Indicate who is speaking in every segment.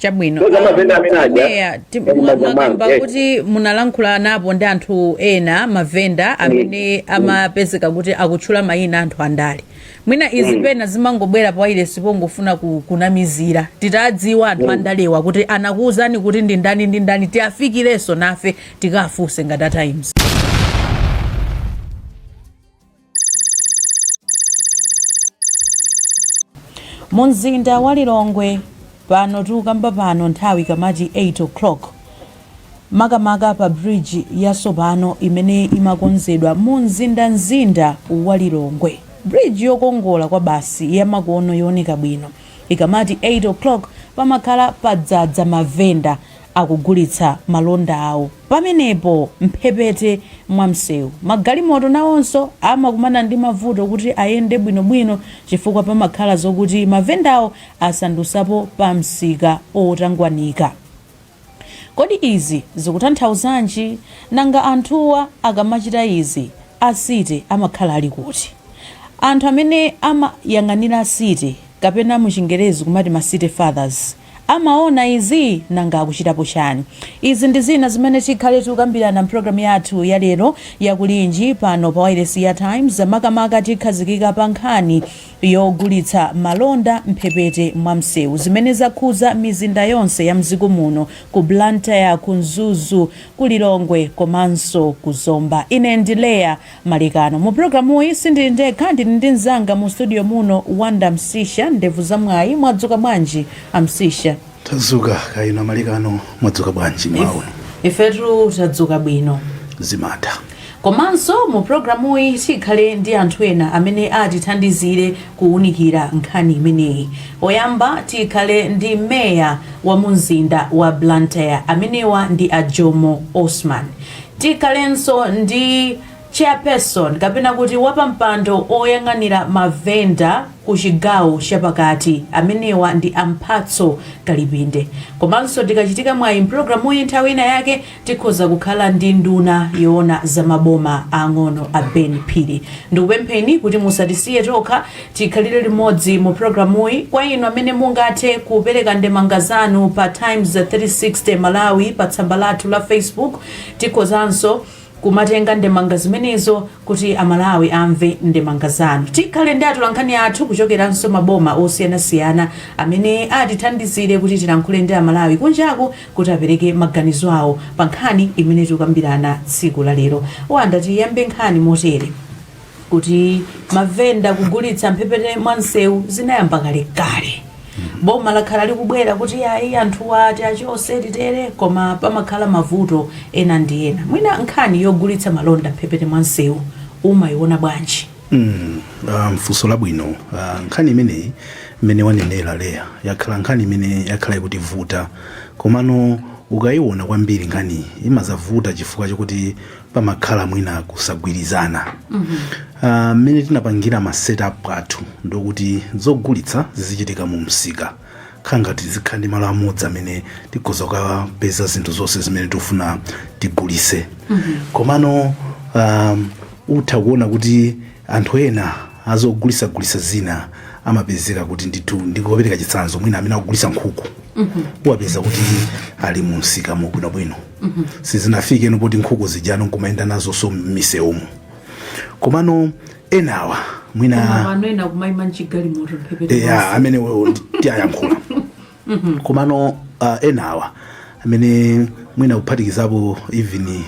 Speaker 1: chabwino meya mwakamba kuti munalankhula napo ndi anthu ena mavenda amene amapezeka kuti akutchula mayina anthu andale mwina izi pena zimangobwera pawaire sipongofuna kunamizira titadziwa anthu andalewa kuti anakuwuzani kuti ndi ndani tiafikireso nafe tikafunse ngati times. Mumzinda wa Lilongwe pano tukamba pano nthawi kamati 8 o'clock makamaka pa bridge yatsopano imene imakonzedwa mumzinda wa Lilongwe. Bridge yokongola kwa basi yamakono yooneka bwino ikamati 8 o'clock pamakhala padzadza mavenda akugulitsa malonda awo. Pamenepo mphepete mwa msewu magalimoto nawonso amakumana ndi mavuto kuti ayende bwinobwino chifukwa pamakhala zokuti mavendawo asandusapo pa msika otangwanika. Kodi izi zikutanthauzanji nanga anthuwa akamachita izi asite amakhala ali kuti? Anthu amene amayang'anira asite kapena muchingerezi kumati ma city fathers amaona izi nanga akuchitapo chani? Izi ndi zina zimene tikhale tikukambirana mpulogalamu yathu ya lero yakulinji pano pa Wireless ya Times makamaka tikhazikika pa nkhani yogulitsa malonda mphepete mwa msewu zimene zakhuza mizinda yonse ya mdziko muno ku Blantyre, ku Mzuzu, ku Lilongwe komanso ku Zomba. Ine ndi Leah Malikano. Mu programu iyi sindili ndekha, ndili ndi mzanga mu studio muno Wanda Msisha. Ndevu za mwayi mwadzuka bwanji Amsisha?
Speaker 2: Tadzuka kaino Malikano, mwadzuka bwanji mwawo?
Speaker 1: Ifetu tadzuka bwino
Speaker 2: zimata.
Speaker 1: Komanso mu programu iyi tikhale ndi anthu ena amene atithandizire kuwunikira nkhani imeneyi. Oyamba tikhale ndi meya wa mumzinda wa Blantyre amenewa ndi Ajomo Osman. Tikhalenso ndi chairperson kapena kuti wapampando oyang'anira mavenda ku chigawo chapakati amenewa ndi Amphatso Kalipinde. Komanso tikachitika mwayi mpulogalamu iyi nthawi ina yake tikhoza kukhala ndi nduna yoona za maboma ang'ono a Ben Phiri. Ndikupempheni kuti musatisiye tokha, tikhalire limodzi mu pulogalamu iyi. Kwa inu amene mungathe kupereka ndemanga zanu pa Times 360 Malawi pa tsamba lathu la Facebook, tikhozanso kumatenga ndemanga zimenezo kuti amalawi amve ndemanga zanu. Tikhale ndi atolankhani athu kuchokeranso maboma osiyanasiyana amene atithandizire kuti tilankhule ndi amalawi kunjaku kuti apereke maganizo awo pa nkhani imene tikukambirana tsiku la lero. Wanda tiyambe nkhani motere kuti mavenda kugulitsa mphepete mwa msewu zinayamba kale. Boma lakhala likubwera kuti ayi anthu ati achose titere koma pamakhala mavuto ena ndi ena. Mwina nkhani yogulitsa malonda mphepete mwa msewu umayiona bwanji?
Speaker 2: Mfunso labwino. Nkhani imene wanenera Leah yakhala nkhani imene yakhala ikutivuta komano ukayiona kwambiri nkhani imazavuta chifukwa chokuti pamakhala mwina kusagwirizana. Mmene tinapangira ma setup athu ndokuti zogulitsa zizichitika mu msika khangati zikhandi malo amodzi amene tikhoza kukapeza zinthu zonse zimene tikufuna tigulise. Komano utha kuona kuti anthu ena azogulisa zina amapezeka kuti ndithu ndikopereka chitsanzo mwina amene akugulisa nkhuku uwapeza kuti ali mu msika bwinobwino. Sizinafike nopoti nkhuku zijano nkumayenda nazo so m'misewumu. Komano enawa mwina
Speaker 1: ena kumayima mchigalimoto mphepete
Speaker 2: amene tiyayankhula. Komano enawa amene mwina kuphatikizapo even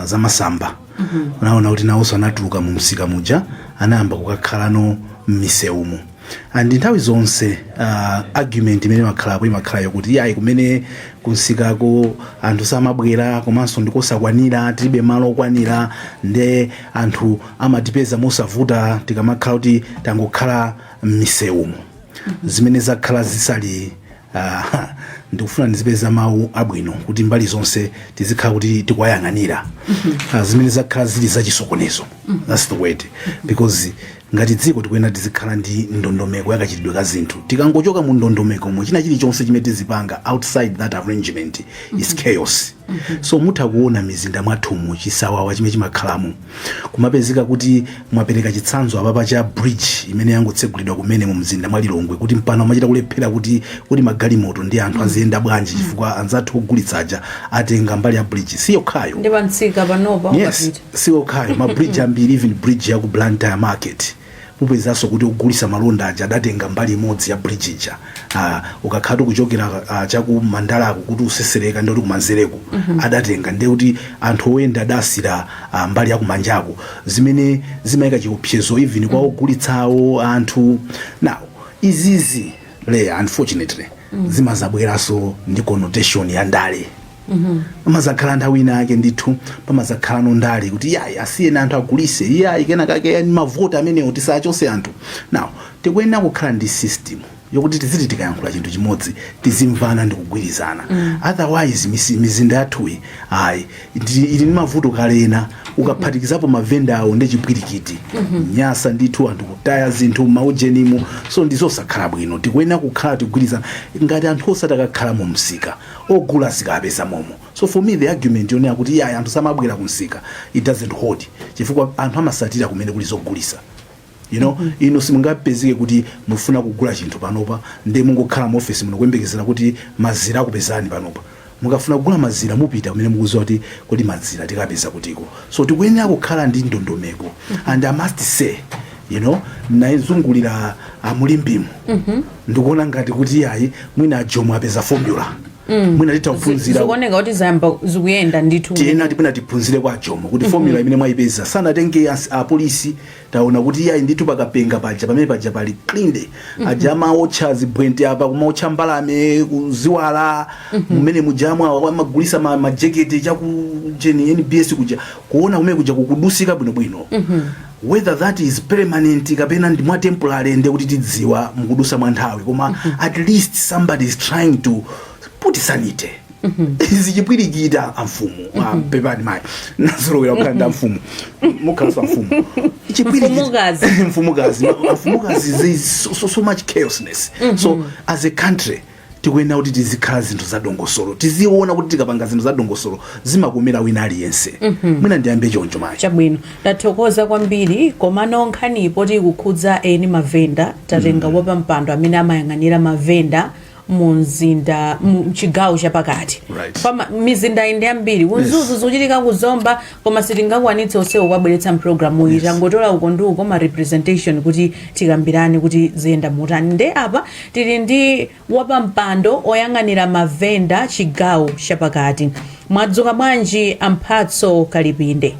Speaker 2: za masamba unaona kuti nawonso anatuluka mu msika muja anayamba kukakhalano m'misewumu. And nthawi zonse argument imene imakhala yokuti ayi kumene kunsikako anthu samabwera komanso ndikosakwanira tilibe malo okwanira nde anthu amatipeza mosavuta tikamakhala kuti tangokhala m'misewumu. Zimene zakhala zisali ndikufuna ndizipeza mawu abwino kuti mbali zonse tizikhala kuti tikwayang'anira. Zimene zakhala zili zachisokonezo. That's the word. Because ngati dziko tikuyenda tizikhala ndi ndondomeko yakachitidwe ka zinthu. Tikangochoka mu ndondomeko mu china chilichonse chimene tizipanga outside that arrangement is chaos. So mutha kuona mizinda mwathumu chisawawa chimene chimakhalamo kumapezeka kuti mwapereka chitsanzo apapa cha bridge imene yangotsegulidwa kumene mu mzinda mwa Lilongwe kuti mpano amachita kulephera kuti magalimoto ndi anthu paziyenda bwanji chifukwa anzathu kugulitsaja atenga mbali ya bridge siyo khayo
Speaker 1: ndi pantsika panopa
Speaker 2: yes siyo khayo ma bridge ambiri even bridge ya ku Blantyre market mupezanso kuti kugulisa malonda aja adatenga mbali imodzi ya bridge ija ukakhala kuchokera chaku Mandalako kuti usesereka ndi kuti kumanzereko adatenga ndi kuti anthu oyenda adasira mbali ya kumanjako zimene zimayika chiopsezo even kwa ogulitsawo anthu now izizi le unfortunately zimazabweranso ndi connotation ya ndale pamazakhala nthawi ina yake ndithu pamazakhala ndale kuti yayi asiyeni anthu agulise yayi kenakake mavoti amenewo tisachose anthu now tikuyenera kukhala ndi system yokuti tiziti tikayankhula chinthu chimodzi tizimvana ndi kugwirizana otherwise mizinda yathuyi ayi ili ndi mavuto kalena ukaphatikizapo mavenda awo ndi chipwirikiti nyasa ndithu anthu kutaya zinthu maujenimo so ndizosakhala bwino tikuyenera kukhala tigwirizana ngati anthu osati akakhala mu msika ogula sikapeza momo so for me the argument yonena kuti yayi anthu samabwera ku msika it doesn't hold chifukwa anthu amasatira kumene kuli zogulisa you know ino simungapezeke kuti mufuna kugula chinthu panopa ndi mungokhala mu office muno kuyembekezera kuti mazira akupezani panopa mukafuna kugula mazira mupita kumene mukuziwa kuti mazira tikapeza kutiko so tikuyenera kukhala ndi ndondomeko and I must say you know naizungulira mulimbimu ndikuona ngati kuti yayi mwina ajomo apeza formula mwina titaphunzira
Speaker 1: zikuoneka kuti zamba zikuyenda ndithu
Speaker 2: tena tipena tiphunzire kwa ajomo kuti formula imene mwayipeza sana tenge apolisi taona kuti yayi ndithu pakapenga paja pamene paja pali clean ajama otcha zibwente apa kumaotcha mbalame kuziwala mmene mujamwa amagulisa majeketi chakujeni NBS kuja kuona kumene kuja kukudusika bwinobwino whether that is permanent kapena ndi mwa temporary ndi kuti tidziwa mukudusa mwa nthawi koma at least somebody is trying to put sanity izi chipwirikita amfumu pepani mai nazolowera kukhala mfumu mukhala mfumu
Speaker 1: mfumukazi
Speaker 2: mfumukazi there is so much chaosness so as a country tikuyenera kuti tizikhala zinthu za dongosolo tiziona kuti tikapanga zinthu za dongosolo zimakomera wina aliyense mwina ndiyambe choncho mai
Speaker 1: chabwino tathokoza kwambiri komano nkhanipo tikukhudza eni mavenda tatenga wapampando amene amayang'anira mavenda munzinda mchigawo chapakati mizinda indi ambiri unzuzu zochitika kuzomba koma sitingakwanitse onsewo kwabweretsa mpulogalamu iyi tangotola uko ndi uko ma representation kuti tikambirane kuti ziyenda motani nde apa tili ndi wapampando oyang'anira mavenda chigawo chapakati mwadzuka bwanji Amphatso Kalipinde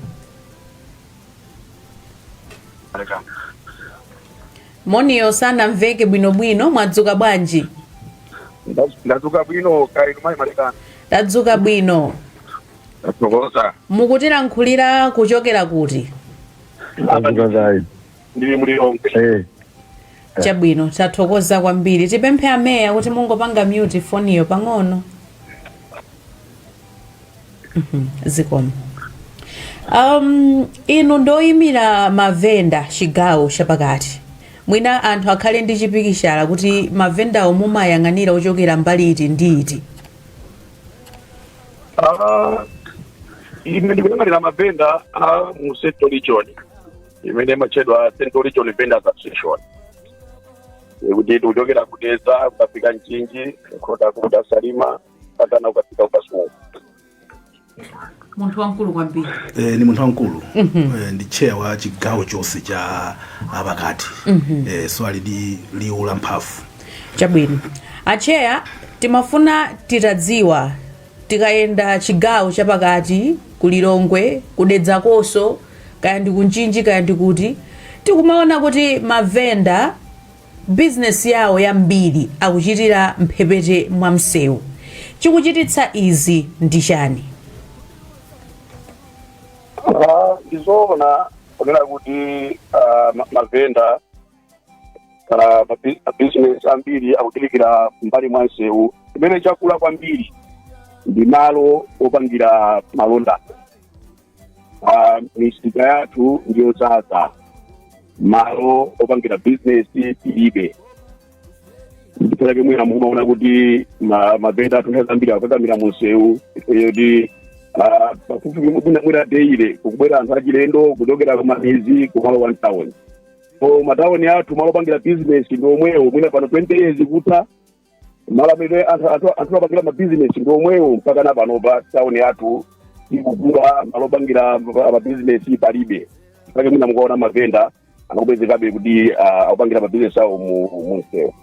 Speaker 1: moniyo sanamveke bwinobwino mwadzuka bwanji
Speaker 3: ndadzuka bwino kali mai Marekani
Speaker 1: tadzuka bwino
Speaker 3: tathokoza
Speaker 1: mukutilankhulira kuchokera kuti
Speaker 3: ndili mulilongwe
Speaker 1: chabwino tathokoza kwambiri tipemphe ameya kuti mungopanga mute foniyo pang'ono zikomo inu ndoyimira mavenda chigawo chapakati mwina anthu akhale ndi chipikishala kuti mavendawo mumayang'anira ochokera mbali iti ndi iti
Speaker 3: ine ndikuyang'anira mavenda mu Central Region imene machedwa Central Region Vendors Association kuti kuchokera kudeza ukafika Mchinji ukota kuda Salima patana ukafika ukasumu
Speaker 1: munthu wankulu kwambiri
Speaker 2: ni munthu wankulu ndi chair wa chigawo chonse cha apakati so ali ndi liwu la mphamvu
Speaker 1: chabwino acheya timafuna titadziwa tikayenda chigawo chapakati kulilongwe kudedza koso kaya ndi kunchinji kaya ndi kuti tikumaona kuti mavenda business yawo yambiri akuchitira mphepete mwa msewu chikuchititsa izi ndi chani
Speaker 3: ndizoona kunena kuti mavenda kana business ambiri akutilikira mbali mwa msewu imene chakula kwambiri ndi malo opangira malonda misika yathu ndiyo zaza malo opangira business ilibe ndipeleke mwina mumaona kuti mavenda athu ambiri akakamira mu msewu yoti mwina deile kukubwera anthu achilendo kuchokera kumamizi kumalo 1 town so matawuni athu malo opangira business ndi omwewo mwina pano 20 years kutha malamire anthu apangira mabizinesi ndi omwewo mpaka na pano pa tauni yathu ikukula malopangira mabizinesi palibe pake mwina mukaona mavenda anakupezekabe kuti akupangira mabizinesi awo mu msewu.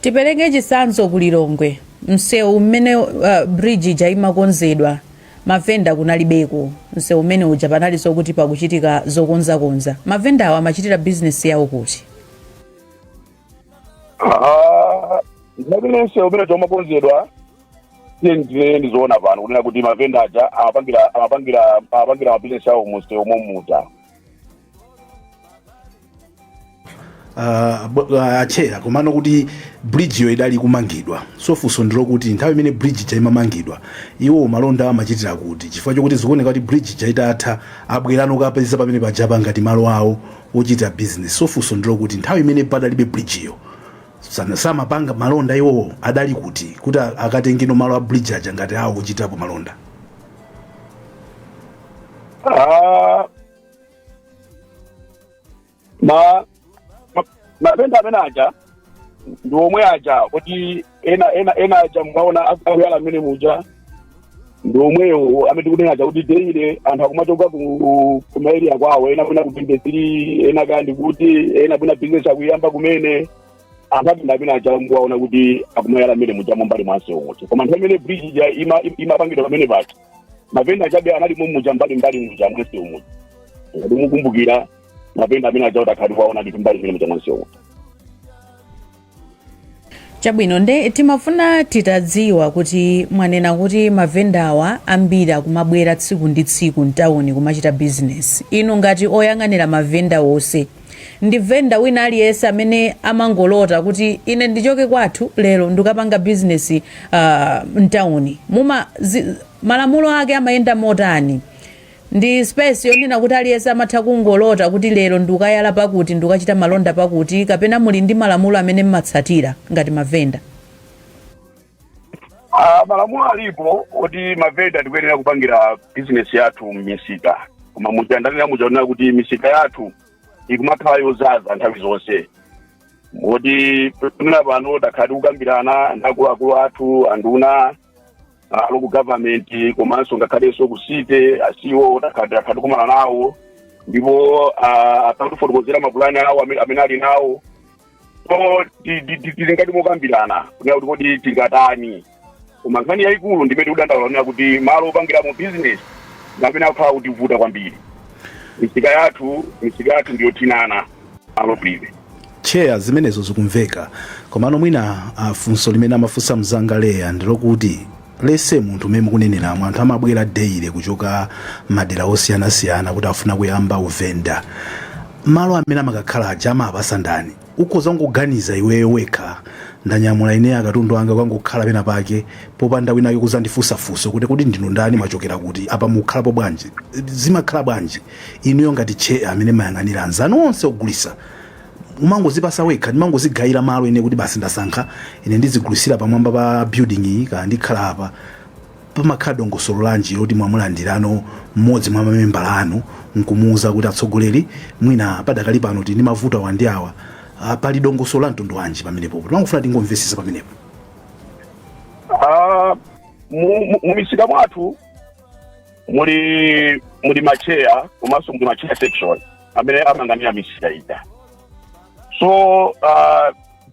Speaker 1: Tipereke chitsanzo ku Lilongwe, msewu mmene bridge imakonzedwa mavenda kunalibeko, msewu umene uja panalinso kuti pakuchitika zokonzakonza. Mavenda awo amachitira business yawo kuti
Speaker 3: ndinapene msewu umene tomakonzedwa ndizoona pano kunena kuti mavenda aja amapangira mabizinesi awo mu msewu momuta.
Speaker 2: Chair komano kuti bridge yo idali kumangidwa sofunso ndilo kuti nthawi imene bridge chaimamangidwa iwo malonda amachitira kuti chifukwa chokuti zikuoneka kuti bridge chaitatha abwerano kapeza pamene pajapa ngati malo awo ochita business. Sofunso ndilo kuti nthawi imene padalibe bridge yo samapanga malonda iwo adali kuti akatengeno malo a bridge aja ngati awo ochitapo malonda.
Speaker 3: Mavenda amene aja ndi omwe aja kuti ena aja mukaona akuyala mmene muja ndi omwewo amene tikunena aja kuti deire anthu akumachoka ku maeria kwawo, ena kuna kupinde zili, ena kandi kuti ena kuna business akuyamba kumene anthu amene aja mukaona kuti akumayala mmene muja mbali mwanse omwe. Koma nthawi imene bridge ja imapangidwa pamene pacha mavenda ajabe anali muja mbali muja mwanse omwe. Ngati mukumbukira mavenda amene aja utakhala kwaona ndi mbali mmene muja mwanse omwe.
Speaker 1: Chabwino nde timafuna titadziwa kuti mwanena kuti mavendawa ambiri akumabwera tsiku ndi tsiku mtawuni kumachita business. Inu ngati oyang'anira mavenda wonse, ndi venda wina aliyense amene amangolota kuti ine ndichoke kwathu lero ndikapanga business mtawuni, malamulo ake amayenda motani? Ndi space yonena kuti aliyense amatha kungolota kuti lero ndikayala pakuti ndikachita malonda pakuti, kapena muli ndi malamulo amene mmatsatira ngati mavenda?
Speaker 3: Malamulo alipo kuti mavenda ndikuyenera kupangira business yathu m'misika, koma mujandanira mujaona kuti misika yathu ikumakhala yozaza nthawi zonse. Moti tunena pano takhati kukambirana ndakuluakulu athu anduna local government komanso ngakhalenso kusite asiwo takhati kumana nawo ndipo atakufotokozera mapulani awo amene ali nawo. So tilingati mokambirana kunena kuti kodi tingatani. Koma nkhani yayikulu ndimene kudandaula kuti malo opangira mu business ngapena akhala kuti vuta kwambiri. Misika yathu ndiyo tinana malo prive.
Speaker 2: Chair zimenezo zikumveka, komano mwina funso limene amafunsa mzanga leya ndilokuti lese munthu mmene mukunenera anthu amabwera deire kuchoka madera osiyanasiyana kuti afuna kuyamba uvenda. Malo amene amakakhala aja amapasa ndani? Ukhoza kuganiza iweyo wekha ndanyamula ine akatundu anga kwangokhala pena pake popanda wina kuzandifunsafunso kuti ndinu ndani machokera kuti apa mukhalapo bwanji, zimakhala bwanji inuyo ngati chair amene mayang'anira anzanu onse ogulisa? Umangozipasa wekha ndimangozigayira malo ine kuti basi ndasankha ine ndizigulisira pamwamba pa building iyi ka ndikhala apa pamakhala dongosolo lanji loti mwamulandirano mmodzi mwa mamembala anu nkumuuza kuti atsogoleri mwina padakali pano kuti ndi mavuto awa ndi awa pali dongosolo la mtundu wanji pamenepo timangofuna tingomvesesa pamenepo?
Speaker 3: Mumisika mwathu muli macheya komanso muli macheya section amene amang'anira misika ija. So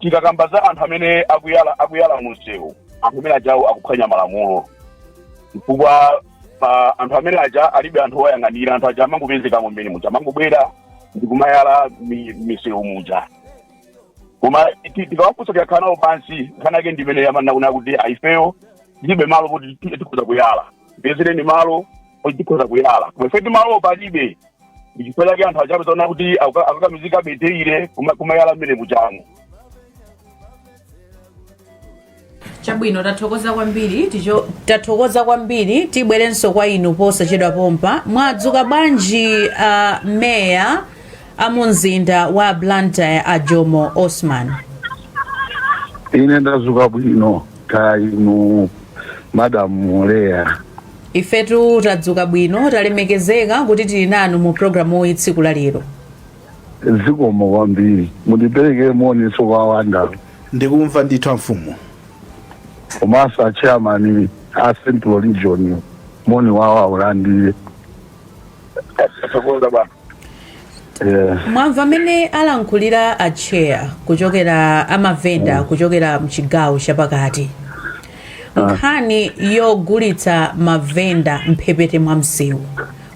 Speaker 3: tikakambaza anthu amene akuyala munsewu, anthu amene ajawo akuphwanya malamulo chifukwa anthu amene aja alibe anthu oyang'anira, anthu aja amangopezekamo mmene muja amangobwera ndikumayala misewu muja. Koma tikawafunsa tikakhala nawo pansi nkhani yake ndimene yamanena kuti ifeyo tilibe malo kuti tikhoza kuyala, mpezereni malo kuti tikhoza kuyala, koma ife malo palibe. Chifukwa chake anthu ajabe zaona kuti akakamizika beteire kumayala mmene mujamu.
Speaker 1: Chabwino, tathokoza kwambiri. Tibwerenso kwa inu posachedwa pompa. Mwadzuka bwanji meya amunzinda wa Blantyre Ajomo Osman?
Speaker 4: Ine ndadzuka bwino ka inu Madam Leya.
Speaker 1: Ifetu tadzuka bwino, talemekezeka kuti tili nanu mu programu iyi tsiku la lero.
Speaker 4: Zikomo kwambiri, mundipereke moni sokawanda
Speaker 2: ndikumva ndithu mfumu.
Speaker 4: Komanso chairman a Central Region moni wawo aulandire.
Speaker 3: Sakoza ba.
Speaker 1: Mwamva amene alankhulira a chair kuchokera amavenda kuchokera mchigawo chapakati. Nkhani yogulitsa mavenda mphepete mwa msewu.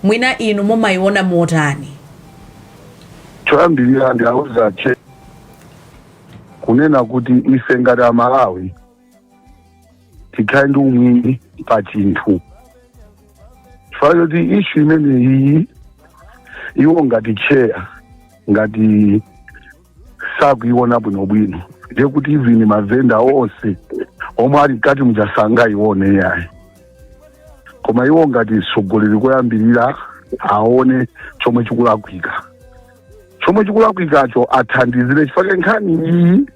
Speaker 1: Mwina inu mumayiona motani?
Speaker 4: Choyambirira ndiyauza che kunena kuti ife ngati Amalawi tikhale ndi umwini pa chinthu. Chifukwa choti ishu imeneyi iwo ngati chair ngati sakuiona bwinobwino ndiye kuti even mavenda onse omwe ali mkati muchasanga ione yayi. Koma iwo ngati mtsogoleri koyambirira aone chomwe chikulakwika. Chomwe chikulakwikacho athandizire chifukwa nkhani iyi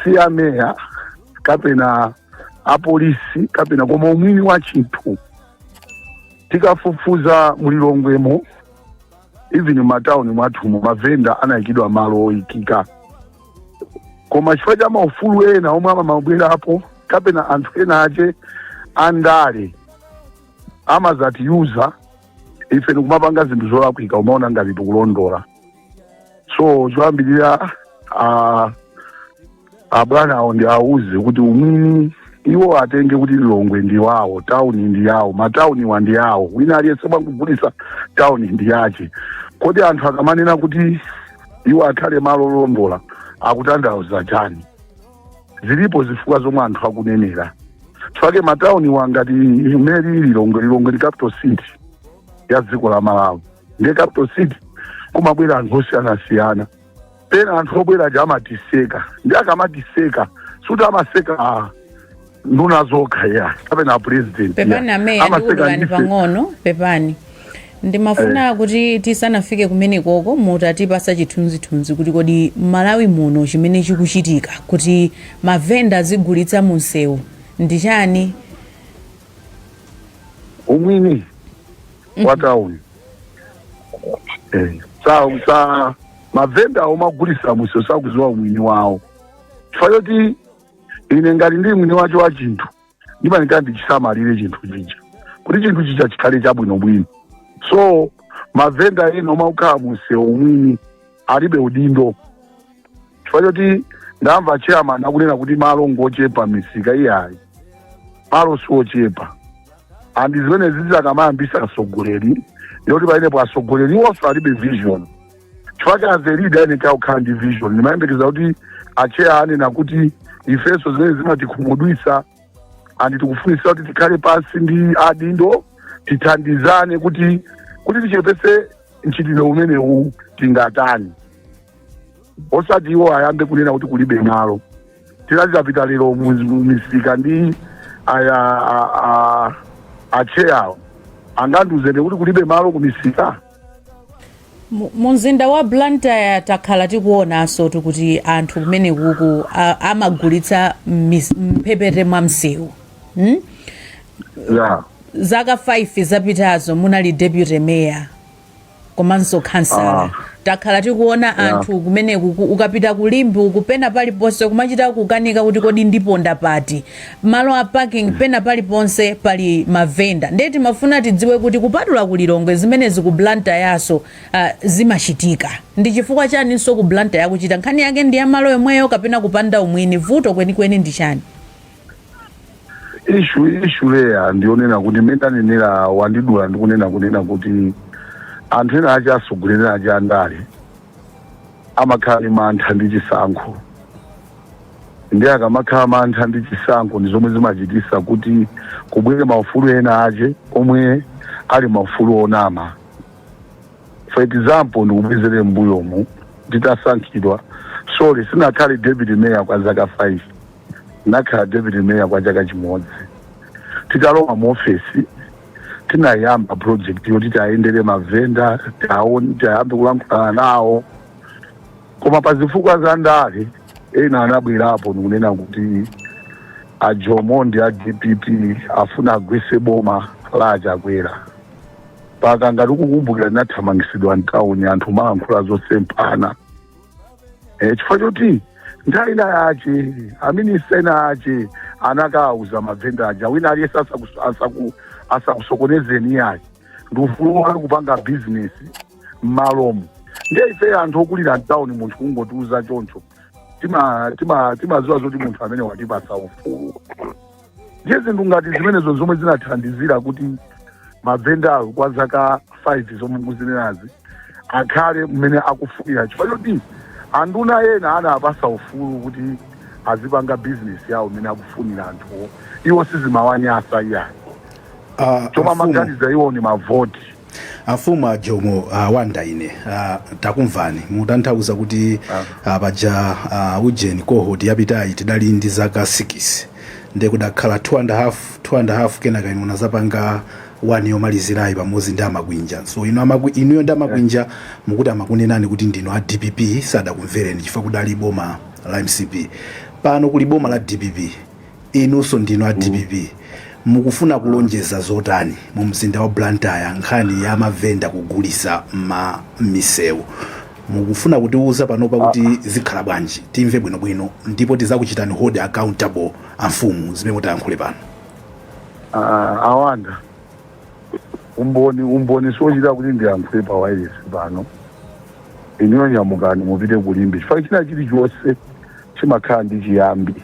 Speaker 4: si ya meya kapena apolisi kapena koma umwini wa chinthu. Tikafufuza mulilongwemo even matauni mwathumu mavenda anayikidwa malo oyikika. Koma chifukwa cha maufulu ena omwe amabwerapo kapena anthu ena ache andale amazatiyuza ife nikumapanga zinthu zolakwika umaona ngati tikulondola. So choyambirira abwana awo ndi auze kuti umwini iwo atenge kuti Lilongwe ndi wawo, tauni ndi yawo, matauni wa ndi yawo, wina aliyense mwakugulisa tauni ndi yache. Kodi anthu akamanena kuti iwo akhale malo olondola akutanthauza chani? Zilipo zifukwa zomwe anthu akunenera. Chifukwa matauni wangati imene Lilongwe ndi capital city ya dziko la Malawi. Ndiye capital city kumabwera anthu osiyanasiyana. Pena anthu obwera aja amatiseka. Ndi akamatiseka suti amaseka nduna zokha ya kapena president.
Speaker 1: Pepani ameya ndikuulani pang'ono pepani. Ndimafuna kuti tisanafike kumene koko mutatipasa chithunzithunzi kuti kodi Malawi muno chimene chikuchitika kuti mavenda azigulitsa mu msewu ndi chani?
Speaker 4: Umwini wa tauni. Sa mavenda omagulisa mu msewu sakuziwa umwini wawo. Chifukwa choti ine ngati ndi mwini wacho wa chinthu ndimanika ndichisamalire chinthu chicha kuti chinthu chicha chikhale chabwinobwino. So mavenda ena omakhala mu msewu umwini alibe udindo. Chifukwa choti ndamva chairman akunena kuti malo ngochepa misika iyayi. Malo siochepa. Andi zimene zizi akamayambisa atsogoleri yoti painepo atsogoleri iwonso alibe vision. Chifukwa as a leader ene kakukhala ndi vision. Ndimayembekeza kuti acheya anena kuti ifeso zimene zimatikhumudwisa andi tikufunisa kuti tikhale pasi ndi adindo tithandizane kuti tichepese mchitidwe umenewu tingatani. Osati iwo ayambe kunena kuti kulibe malo. Tinazapita lero misika ndi acheyawo anganduzene kuti kulibe malo kumisika.
Speaker 1: Mumzinda wa Blantyre takhala tikuonanso kuti anthu kumene kuku amagulitsa mphepete mwa msewu. Zaka 5 zapitazo munali deputy mayor komanso councilor. Takhala tikuona anthu kumene kuku ukapita kulimbi ukupena paliponse kumachita kukanika kuti kodi ndiponda pati. Malo a parking pena paliponse pali mavenda. Ndeti mafuna tidziwe kuti kupatula ku Lilongwe zimenezi ku Blantyre yaso zimachitika. Ndi chifukwa chani nso ku Blantyre yakuchita nkhani yake ndi ya malo yomweyo kapena kupanda umwini vuto kwenikweni ndi chani?
Speaker 4: Ishu leya ndionena kuti mendanenera wandidula ndikunena kuti anthu ena aja asogolera aja andale amakhala mantha ndi chisankho. Ndi akamakhala mantha ndi chisankho ndi zomwe zimachitisa kuti kubwere maufulu ena aje omwe ali maufulu onama. For example ndikubwezere mbuyomu nditasankhidwa sorry sinakhale deputy mayor kwa zaka 5 nakhala deputy mayor kwa chaka chimodzi. Tikalowa mu office tinayamba project yoti taendere mavenda tayambe kulankhulana nawo. Koma pa zifukwa za ndale ena anabwerapo nikunena kuti ajomondi a DPP afuna agwese boma la achakwera. Paka ngati ukukumbukira nathamangisidwa mtauni anthu malankhula zosempana. Chifukwa choti nthaina yace aminisena yace anakauza mavenda aja wina aliyese asakusokonezeni yace ndi ufulu wake kupanga bizinesi m'malomo. Ndiye ife anthu okulira mtawuni munthu kungotiuza choncho timaziwa zoti munthu amene watipasa ufulu. Ndiye zinthu ngati zimenezo zomwe zinathandizira kuti mavendawo kwa zaka 5 zomwe mukuzinenazi akhale mmene akufunira, chifukwa choti anduna ena anapasa ufulu kuti azipanga bizinesi yawo mmene akufunira anthuwo, iwo sizimawanyasa iyayi. Choma maganiza iwo ni mavoti.
Speaker 2: Afumu a Jomo wanda ine takumvani mutanthauza kuti paja ujeni cohort yapitayi tidali ndi zaka 6 nde kudakhala 2.5 kenaka inu munazapanga 1 yomalizirayi pamodzi ndi amakwinja. So inuyo ndi amakwinja mukuti amakunenani kuti ndino a DPP sadakumvereni chifukwa kudali boma la MCP. Pano kuli boma la DPP, inunso ndino a DPP. Mukufuna kulonjeza zotani mu mzinda wa Blantyre nkhani ya mavenda kugulisa misewu? Mukufuna kutiuza panopa kuti zikhala bwanji timve bwinobwino ndipo tizakuchitani hold accountable amfumu zimene mutayankhule pano?
Speaker 4: Awanda umboni sochita kuti ndiyankhule pa wireless pano, iniyo nyamukani mupite kulimbe chifukwa china chilichonse chimakhala ndi chiyambi.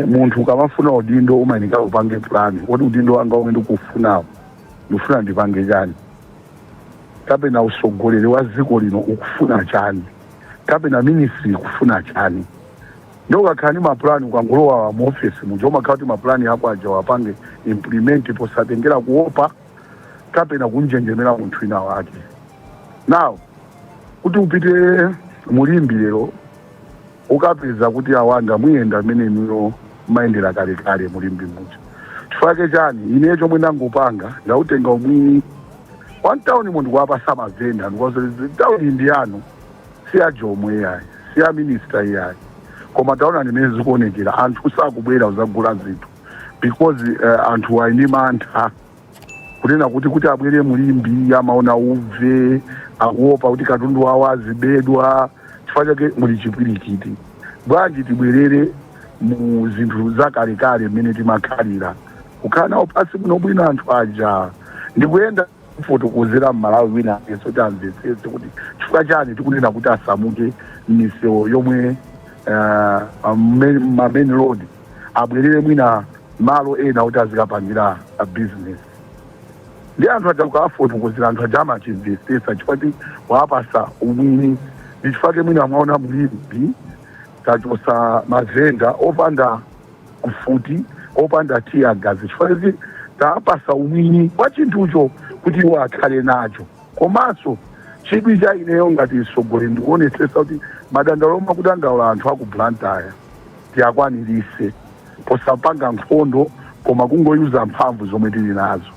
Speaker 4: Munthu ukamafuna udindo umanika upange plani kuti udindo wanga umene ndikufunawo ndifuna ndipange chani, kapena usogolere wa dziko lino ukufuna chani, kapena ministry ukufuna chani. Ndio kakhala ni maplani ukangolowa mu office munthu umakhala kuti maplani yako aja wapange implement posatengera kuopa kapena kunjenjemera munthu ina wake. Now kuti upite mulimbi lero ukapeza kuti Awanda muyenda mmene inuyo mayendera kalekale mulimbi muja. Chifukwa chani ine chomwe ndangopanga ndautenga umwini one town munthu kuwapasa mavenda because town ndi yanu si ya Jomwe yayi si ya minister yayi, koma taona nimene zikuonekera anthu sakubwera uzagula zinthu because anthu ayini mantha kunena kuti abwere mulimbi amaona uve akuopa kuti katundu wawo azibedwa. Chifukwa chake muli chipwirikiti bwanji tibwerere mu zinthu zakalekale mmene timakhalira kukhala nawo pasi bwinobwino anthu aja ndikuyenda kufotokozera m'Malawi wina yeso tamvetsetse kuti chifukwa chani tikunena kuti asamuke misewu yomwe main road abwerere mwina malo ena kuti azikapangira a business. Ndi anthu aja ukafotokozera anthu aja amachimvetsetsa chifukwa ti wapasa umwini. Ndichifake mwina mwaona mulimbi tachosa mavenda opanda kufuti opanda tear gas chifukwa tapasa umwini kwa chinthucho kuti iwo akhale nacho. Komanso chidwi cha ineyo ngati isogolere ndikuonesesa kuti madandaulo omwe akudandaula anthu aku Blantyre tiakwanirise posapanga nkhondo koma kungoyuza mphamvu zomwe tili nazo.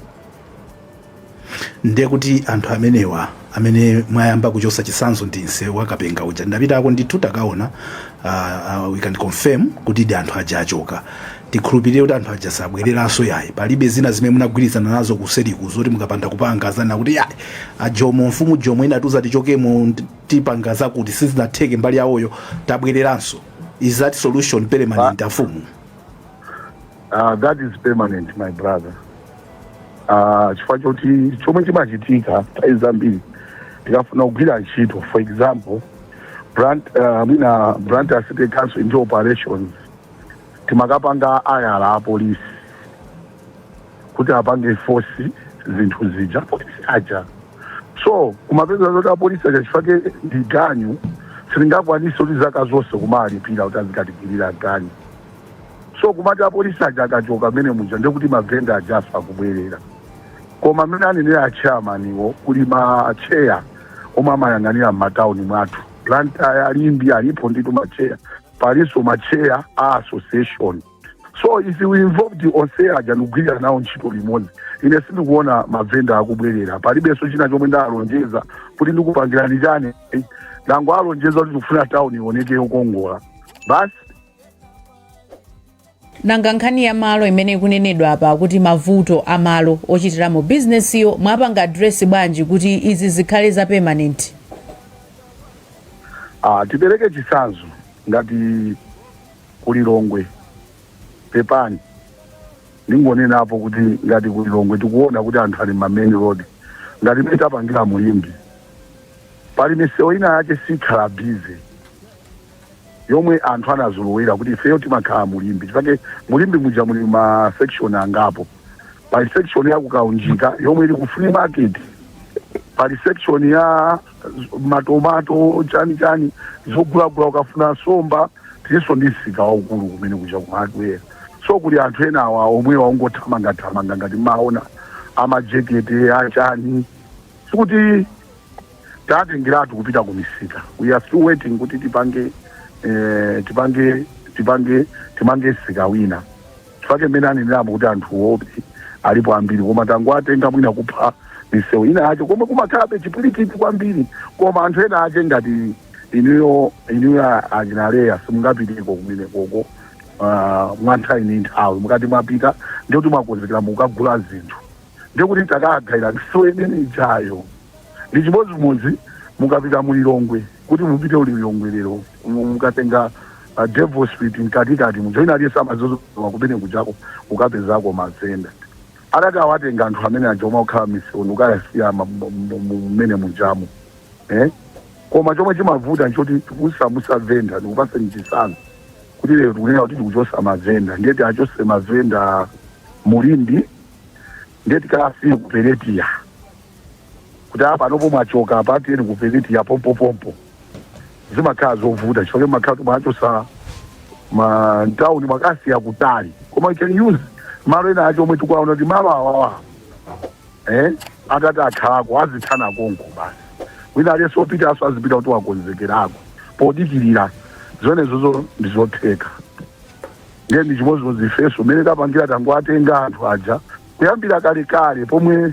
Speaker 2: Ndiye kuti anthu amenewa amene mwayamba kuchosa chisanzo ndinse wakapenga uja ndapitako ndithu takaona we can confirm kuti ndi anthu aja achoka. Tikhulupirire kuti anthu aja sabwereranso yayi, palibe zina zimene munagwirizana nazo kuseriku zoti mukapanda kupanga zana kuti yayi ajomo mfumu Jomwe inatuza tichokemo tipanga zakuti sizinatheke mbali yawoyo tabwereranso. Is that solution permanent afumu?
Speaker 4: That is permanent my brother. Chifukwa choti chomwe chimachitika nthawi zambiri tikafuna kugwira ntchito, for example Blantyre City Council into operations timakapanga ayala a polisi kuti apange force zinthu zija polisi aja. So kumapeza zoti apolisi aja chifukwa ndi ganyu sitingakwanise kuti zaka zonse kumalipira kuti azikatigwirira ganyu. So kumati apolisi aja akachoka mene muja ndekuti mavenda aja akubwerera. Koma mmene anenera achairmaniwo kuli macheya omwe amayang'anira m'matawuni mwathu. Blantyre alimbi alipo ndito macheya, palinso macheya a association. So if we involve the onse aja ndikugwirira nawo ntchito limodzi, ine sindikuona mavenda akubwerera. Palibenso china chomwe ndalonjeza kuti ndikupangirani chani nango alonjeza kuti tikufuna tawuni ioneke yokongola basi.
Speaker 1: Nanga nkhani ya malo imene ikunenedwa apa kuti mavuto amalo ochitiramo business yo mwapanga address bwanji kuti izi zikhale za permanent?
Speaker 4: tipereke chitsanzo ngati kulilongwe pepani ndingonenapo kuti ngati kulilongwe tikuona kuti anthu ali main road ngati imene tapangira Mulimbi pali misewu ina yache sikhala bize yomwe anthu anazolowera kuti ifeyo timakhala Mulimbi chifake Mulimbi muja muli ma section angapo pali section ya kukaunjika yomwe ili ku free market pali section ya matomato chani zogulagula ukafuna somba tiso ndisika waukulu kumene kuja ku hardware so kuli anthu ena awa omwe waungothamanga ngati maona amajeketi achani sikuti tatengiratu kupita kumisika we are still waiting kuti tipange sika wina chifake mmene anenerapo kuti anthu opi alipo ambiri koma tangu atenga mwina kupha misewu ina yacho koma kumakhalabe chipwirikiti kwambiri koma anthu ena ache ngati inuyo achinaleya simungapiteko kumene koko mwanthawi ni nthawi mukati mwapita ndikuti mwakonzekera mukagula zinthu ndikuti takagayira misewu imene ijayo ndi chimodzimodzi mukapita mulilongwe kuti mupite ulilongwe lero mukatenga Devil Street mkatikati mujoina aliye samazozowa kumene kujako ukapezako mazenda atati awatenga anthu amene ajoma kukhala misewu ukayasiya mmene mujamu koma chomwe chimavuta nchoti tikusamusa venda ndikupasa mchisanu kuti lero tikunena kuti tikuchosa mavenda ndiye tiachose mavenda Mulimbi ndiye tikasiye kupeletiya kuti apa nopo mwachoka apa tiyeni kupeletiya pompopompo zimakhala zovuta chifake makhala tumachosa mantawuni makasiya kutali koma you can use malo ena acho omwe tikuwaona kuti malo awawa atati akhalako azithana konko basi wina aliyense opita aso azipita kuti wakonzekerako podikirira zonezozo ndizotheka ndiye ndi chimodzimodzi ifeso umene tapangira tangu atenga anthu aja kuyambira kalekale pomwe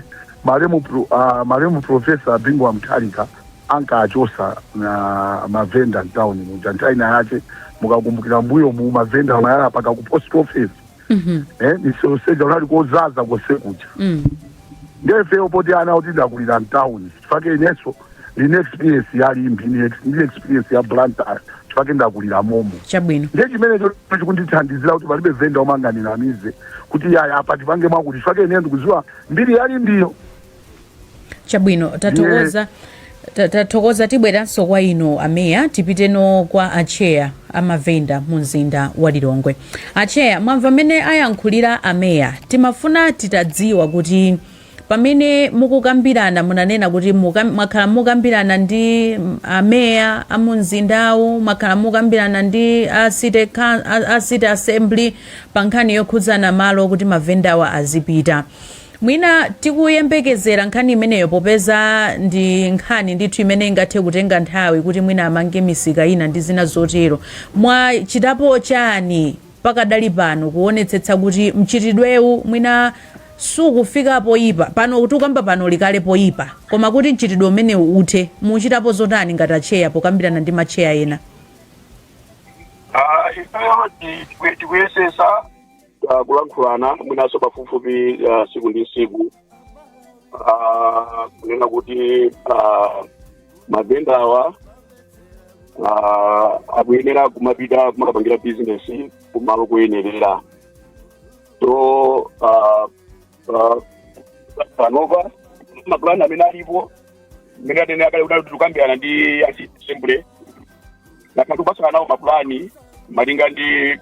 Speaker 4: malemu Profesa Bingu Mutharika ankachosa na mavenda mtown muja nthawi yache mukakumbukira mbuyo mu mavenda amayala paka ku post office misewu seja unali kozaza kosekuja ndiye feo poti ana kuti ndakulira mtown chifake ineso ndine experience ya Limbi ndine experience ya Blantyre chifake ndakulira momo
Speaker 1: chabwino
Speaker 4: ndiye chimene chikundithandizira kuti palibe venda omanganiramize kuti yaya apa tipange mwakuti chifake ine ndikuziwa mbiri ya Limbiyo
Speaker 1: chabwino tathokoza tibweranso kwa ino ameya tipiteno kwa acheya amavenda mu mzinda wa Lilongwe. Acheya mwamva mmene ayankhulira ameya timafuna titadziwa kuti pamene mukukambirana munanena kuti mwakhala mukambirana ndi ameya amu mzindawo mwakhala mukambirana ndi a city assembly pa nkhani yokhudzana malo kuti mavendawa azipita. Mwina tikuyembekezera nkhani imeneyo popeza ndi nkhani ndithu imene ingathe kutenga nthawi kuti mwina amange misika ina ndi zina zotero. Mwachitapo chani pakadali pano kuonetsetsa kuti mchitidwewu mwina sukufika poyipa pano kuti ukamba pano likale poyipa koma kuti mchitidwe umenewu uthe muchitapo zotani ngati acheya pokambirana ndi macheya ena?
Speaker 3: Tikuyesesa kulankhulana mwinaso pafupifupi siku ndi siku kunena kuti mavendawa akuyenera kumapita kumakapangira bizinesi kumalo kuyenerera. So panova mapulani amene alipo mmene atene akale kudali kuti tukambirana ndi assembly nakatupasana nawo mapulani malinga ndi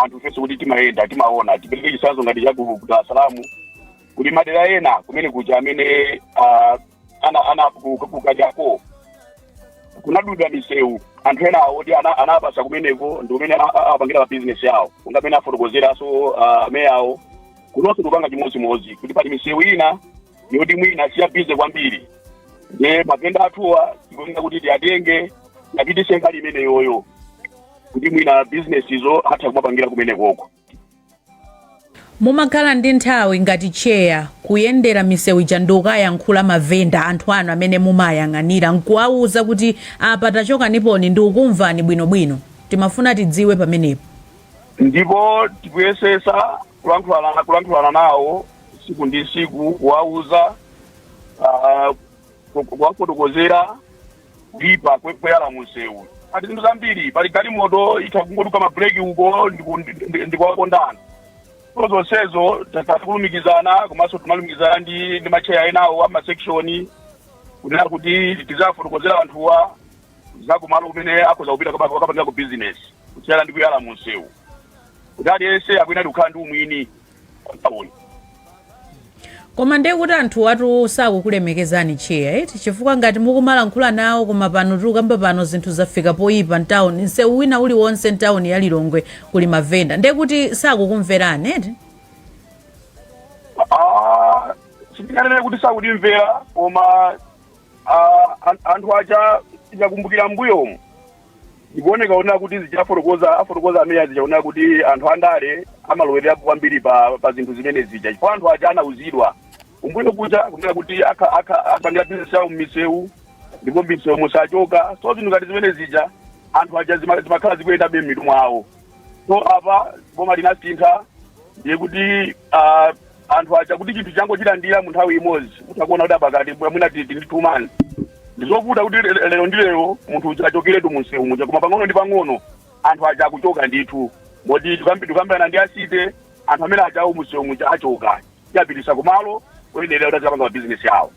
Speaker 3: anthu fese kuti timayenda timaona tipereke chisanzo ngati chaku Dar es Salaam kuti madera ena kumene kuja amene ana kukajako kunadulidwa misewu anthu ena oti anapasa kumeneko ndi kumene apangira ma business yawo ungamene afotokozeraso meya awo kunonso tupanga chimodzimodzi kuti pali misewu ina yoti mwina siya bize kwambiri ndiye mavenda athuwa tikuyenera kuti tiatenge apitise nkhani imeneyoyo kuti mwina business izo atha kumapangira kumenekoko.
Speaker 1: Mumakhala ndi nthawi ngati cheya kuyendera misewu ija ndikukayankhula mavenda anthu anu amene mumayang'anira nkuwauza kuti apa tachoka niponi ndi ukumvani bwinobwino timafuna tidziwe pamenepo?
Speaker 3: Ndipo tikuyesesa kulankhulana nawo siku ndi siku kuwauza kuwafotokozera kuipa kweyala munsewu ati zinthu zambiri pali galimoto itha kungoduka mabreki uko ndikuwapondana zonsezo takulumikizana komanso timalumikizana ndi macheya enawo amasekshoni kunena kuti tizafotokozera anthuwa zakumalo kumene akhoza kupita kapanga ku business kuchera ndi kuyala munsewu kuti aliyense akuyena kukhala ndi umwini pawoni.
Speaker 1: Koma ndiye kuti anthu watu sakukulemekezani cheya eti chifukwa ngati mukumalankhula nawo koma pano tikamba pano zinthu zafika poyipa mtawuni nsewu wina uliwonse mtawuni ya Lilongwe kuli mavenda ndiye kuti sakukumverani eti?
Speaker 3: Sindinganene kuti sakutimvera koma anthu aja tichakumbukira mbuyomu ndikuoneka ona kuti afotokoza amene azichaona kuti anthu andale amalowerapo kwambiri pa zinthu zimene zija chifukwa anthu aja anauzidwa umbuyo kuja kunena kuti akapanga business yawo m'misewu ndipo m'misewu musachoka so zinthu ngati zimene zija anthu aja zimakhala zikuyendabe m'mitu mwawo so apa boma linasintha ndiye kuti anthu aja kuti chinthu changochilandira mu nthawi imodzi utakuona kuti apakati mwina tili ndi 2 months ndizovuta kuti lero ndi lero munthu achokeretu munsewu muja koma pang'ono ndi pang'ono anthu aja akuchoka ndithu moti tikambirana ndi asite anthu amene ajawo munsewu muja achoka yapitisa kumalo kuyenera kuti azikapanga mabizinesi yawo.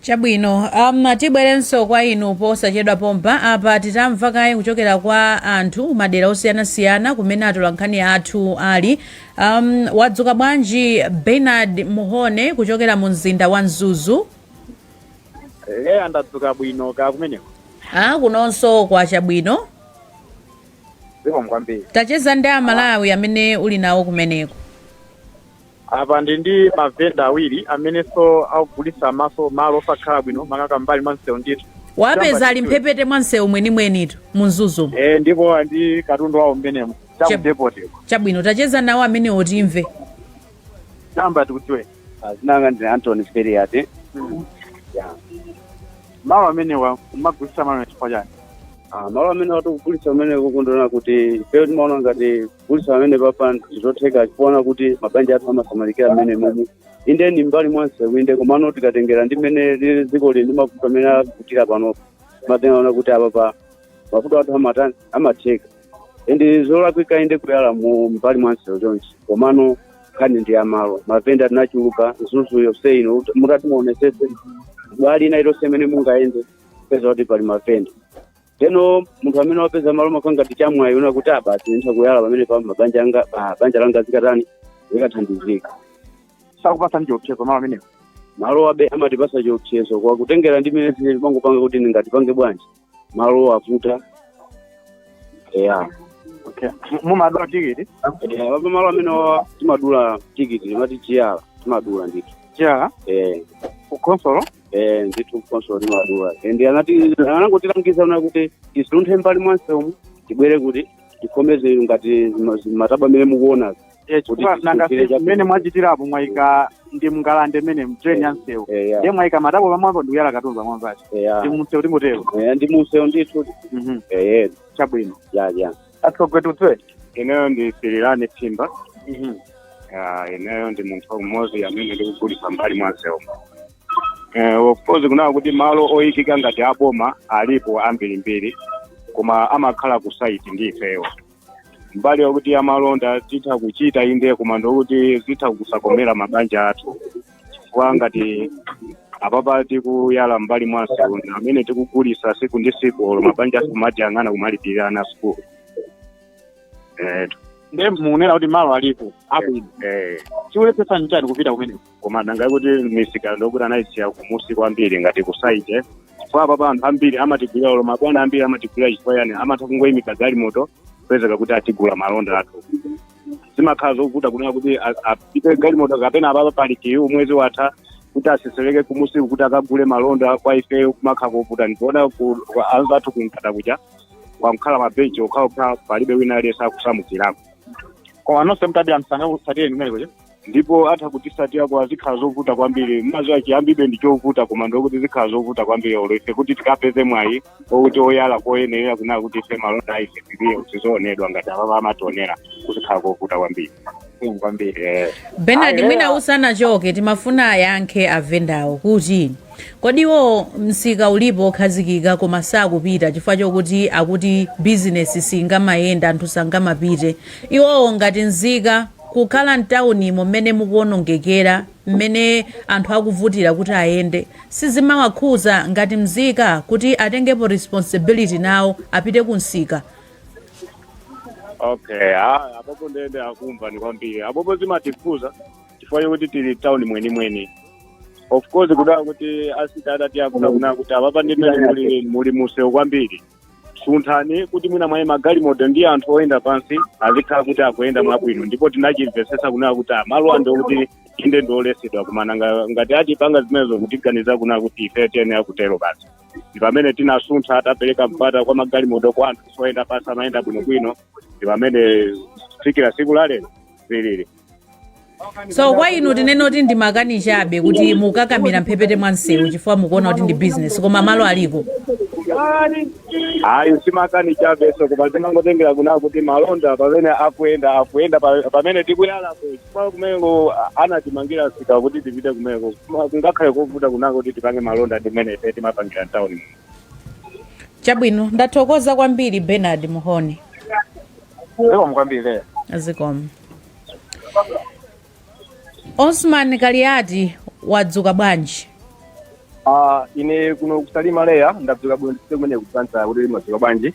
Speaker 1: Chabwino tibwerenso kwa inu posachedwa pompa apa titamva kaye kuchokera kwa anthu madera osiyanasiyana kumene atolankhani athu ali wadzuka bwanji Bernard Muhone kuchokera mu mzinda wa Mzuzu?
Speaker 5: Ndadzuka bwino ka kumeneko.
Speaker 1: Kunonso kwa chabwino.
Speaker 5: Zikomo kwambiri.
Speaker 1: Tacheza ndi Amalawi amene uli nawo kumeneko.
Speaker 5: Apa ndi mavenda awiri amene so akugulitsa malo osakhala bwino makaka mbali mwa msewu ndithu.
Speaker 1: Wapeza ali mphepete mwa msewu mwenimwenitu mu Mzuzu.
Speaker 5: Ndipo ndi katundu wawo mmenemo chamudepoteko.
Speaker 1: Chabwino tacheza nawo amene otimve.
Speaker 5: Chamba tikudziwe.
Speaker 6: Zinanga ndi Anthony Speriati.
Speaker 5: Malo amene umagulitsa malo chifukwa chani?
Speaker 6: Malo amene watukugulitsa amene kukundona kuti ife timaona ngati kugulitsa amene papa ndizotheka chifukwa kuti mabanja athu amasamalika amene momwe indeni mbali mwanse kuinde komano tikatengera ndi mmene dziko lili ndi mavuto amene akutira pano matengaona kuti apa pa mavuto athu amatheka ende zolakwika inde kuyala mu mbali mwanse chonchi komano khani ndi amalo mavenda tinachuluka Mzuzu yonse ino mutatimuonesese bali ina ilonse imene mungaende peza kuti pali mavenda teno munthu amene wapeza malo makanga tichamwayi una kuti abasi ntha kuyala pamene pa banja langa zikatani zikathandizika
Speaker 5: sakupasa chiopsezo malo amenewo
Speaker 6: malo abe amatipasa chiopsezo kwa kutengera ndi mmene tili pangopanga kuti ndingatipange bwanji malo avuta
Speaker 5: okay mumadula tikiti
Speaker 6: papa malo amene timadula tikiti timati chiyala timadula ndithu
Speaker 5: chiyala ukonsolo
Speaker 6: ndithu konsolo timadula ende anangotilangiza una kuti tisunthe mbali mwansewu tibwere kuti tikomeze ngati mataba amene mukuona
Speaker 5: nanga mmene mwachitirapo mwayika ndi mngalande mmene mtrain ya msewu ndiye mwayika matabo pamwamba ndikuyala katundu pamwambacho ndi munsewu tingotero
Speaker 6: ndi munsewu ndithu
Speaker 5: chabwino
Speaker 6: atsogwetutwe
Speaker 5: ineyo ndi Sirilani Timba
Speaker 3: ineyo ndi munthu mmodzi amene ndikugulitsa mbali mwansewu of course kunawo kuti malo oyikika ngati aboma alipo ambirimbiri koma amakhala ku site ndi ifeyo mbali yokuti amalonda titha kuchita inde koma ndokuti zitha kusakomera mabanja athu chifukwa ngati apapa tikuyala mbali mwansewu amene tikugulitsa siku ndi siku olo mabanja athu mati ang'ana kumalipirana school
Speaker 5: ndiye mukunena kuti malo alipo abwino chiwulepesa nchani kupita kumeneko
Speaker 3: koma nanga kuti misika ndokuti anayisiya kumusi kwambiri ngati ku site chifukwa apapa anthu ambiri amatigulira olo mabwana ambiri amatigulira chifukwa yani amatha kungoyimika galimoto kwezeka kuti atigula malonda athu zimakhala zovuta kunena kuti apite galimoto kapena apapa pali kiyu mwezi watha kuti asisereke kumusi kuti akagule malonda kwa ifeyo kumakhala kovuta ndikuona anza athu kunkata kuja kwamkhala mabenchi okhaokha palibe wina aliyense akusamukirako
Speaker 5: koma nonse mtadira msanga usatire nimeneko
Speaker 3: ndipo atha kutisatirapo azikhala zovuta kwambiri mazo achiyambibe ndi chovuta koma ndokuti zikhala zovuta kwambiri olo ife kuti tikapeze mwayi okuti oyala koyenera kunaka kuti ife malonda aife tiliye tizoonedwa ngati apapa amationera kuzikhala kovuta kwambiri
Speaker 5: kwambiri
Speaker 1: Bernard mwina usanachoke timafuna ayankhe avendawo kuti kodiwo msika ulipo okhazikika koma sakupita chifukwa chokuti akuti bizinesi singamayenda anthu sangamapite. Iwowo ngati nzika kukhala mtaunimo mmene mukuonongekera mmene anthu akuvutira kuti ayende sizimawakhuza ngati mzika kuti atengepo responsibility nawo apite kunsika.
Speaker 3: Okay, apopo ndende akumva ni kwambiri apopo zimatikhuza chifukwa chokuti tili town mweni. Of course kuda kuti asitata tiakuna kuti apapa ndimene muli museu kwambiri sunthani kuti mwina mwaye magalimoto ndi anthu oyenda pansi azikhala kuti akuyenda mwabwino ndipo tinachimvesesa kunena kuti malo ando kuti inde ndiolesedwa kumana ngati atipanga zimenezo kutiganiza kunena kuti ife tiyene akutero basi ndi pamene tinasuntha atapereka mpata kwa magalimoto kwa anthu oyenda pansi amayenda bwinobwino ndi pamene kufikira siku lalero zilili.
Speaker 1: So kwa inu tinene kuti ndi makanichabe kuti mukakamira mphepete mwa msewu chifukwa mukuona kuti ndi business koma malo aliko.
Speaker 3: Hayi simakanichabe so koma zimangotengera kunena kuti malonda pamene akuyenda pamene tikuyala chifukwa kumeko anatimangira sika kuti tipite kumeko kungakhale kovuta kunena kuti tipange malonda ndimene ife timapangira town.
Speaker 1: Chabwino ndathokoza kwambiri Bernard Muhoni.
Speaker 5: Kwambiri
Speaker 1: Azikomo. Osman Kaliati wadzuka bwanji?
Speaker 5: Ine kuno kusalima leya ndadzuka bwino kumene kutsantsa kuti mwadzuka bwanji.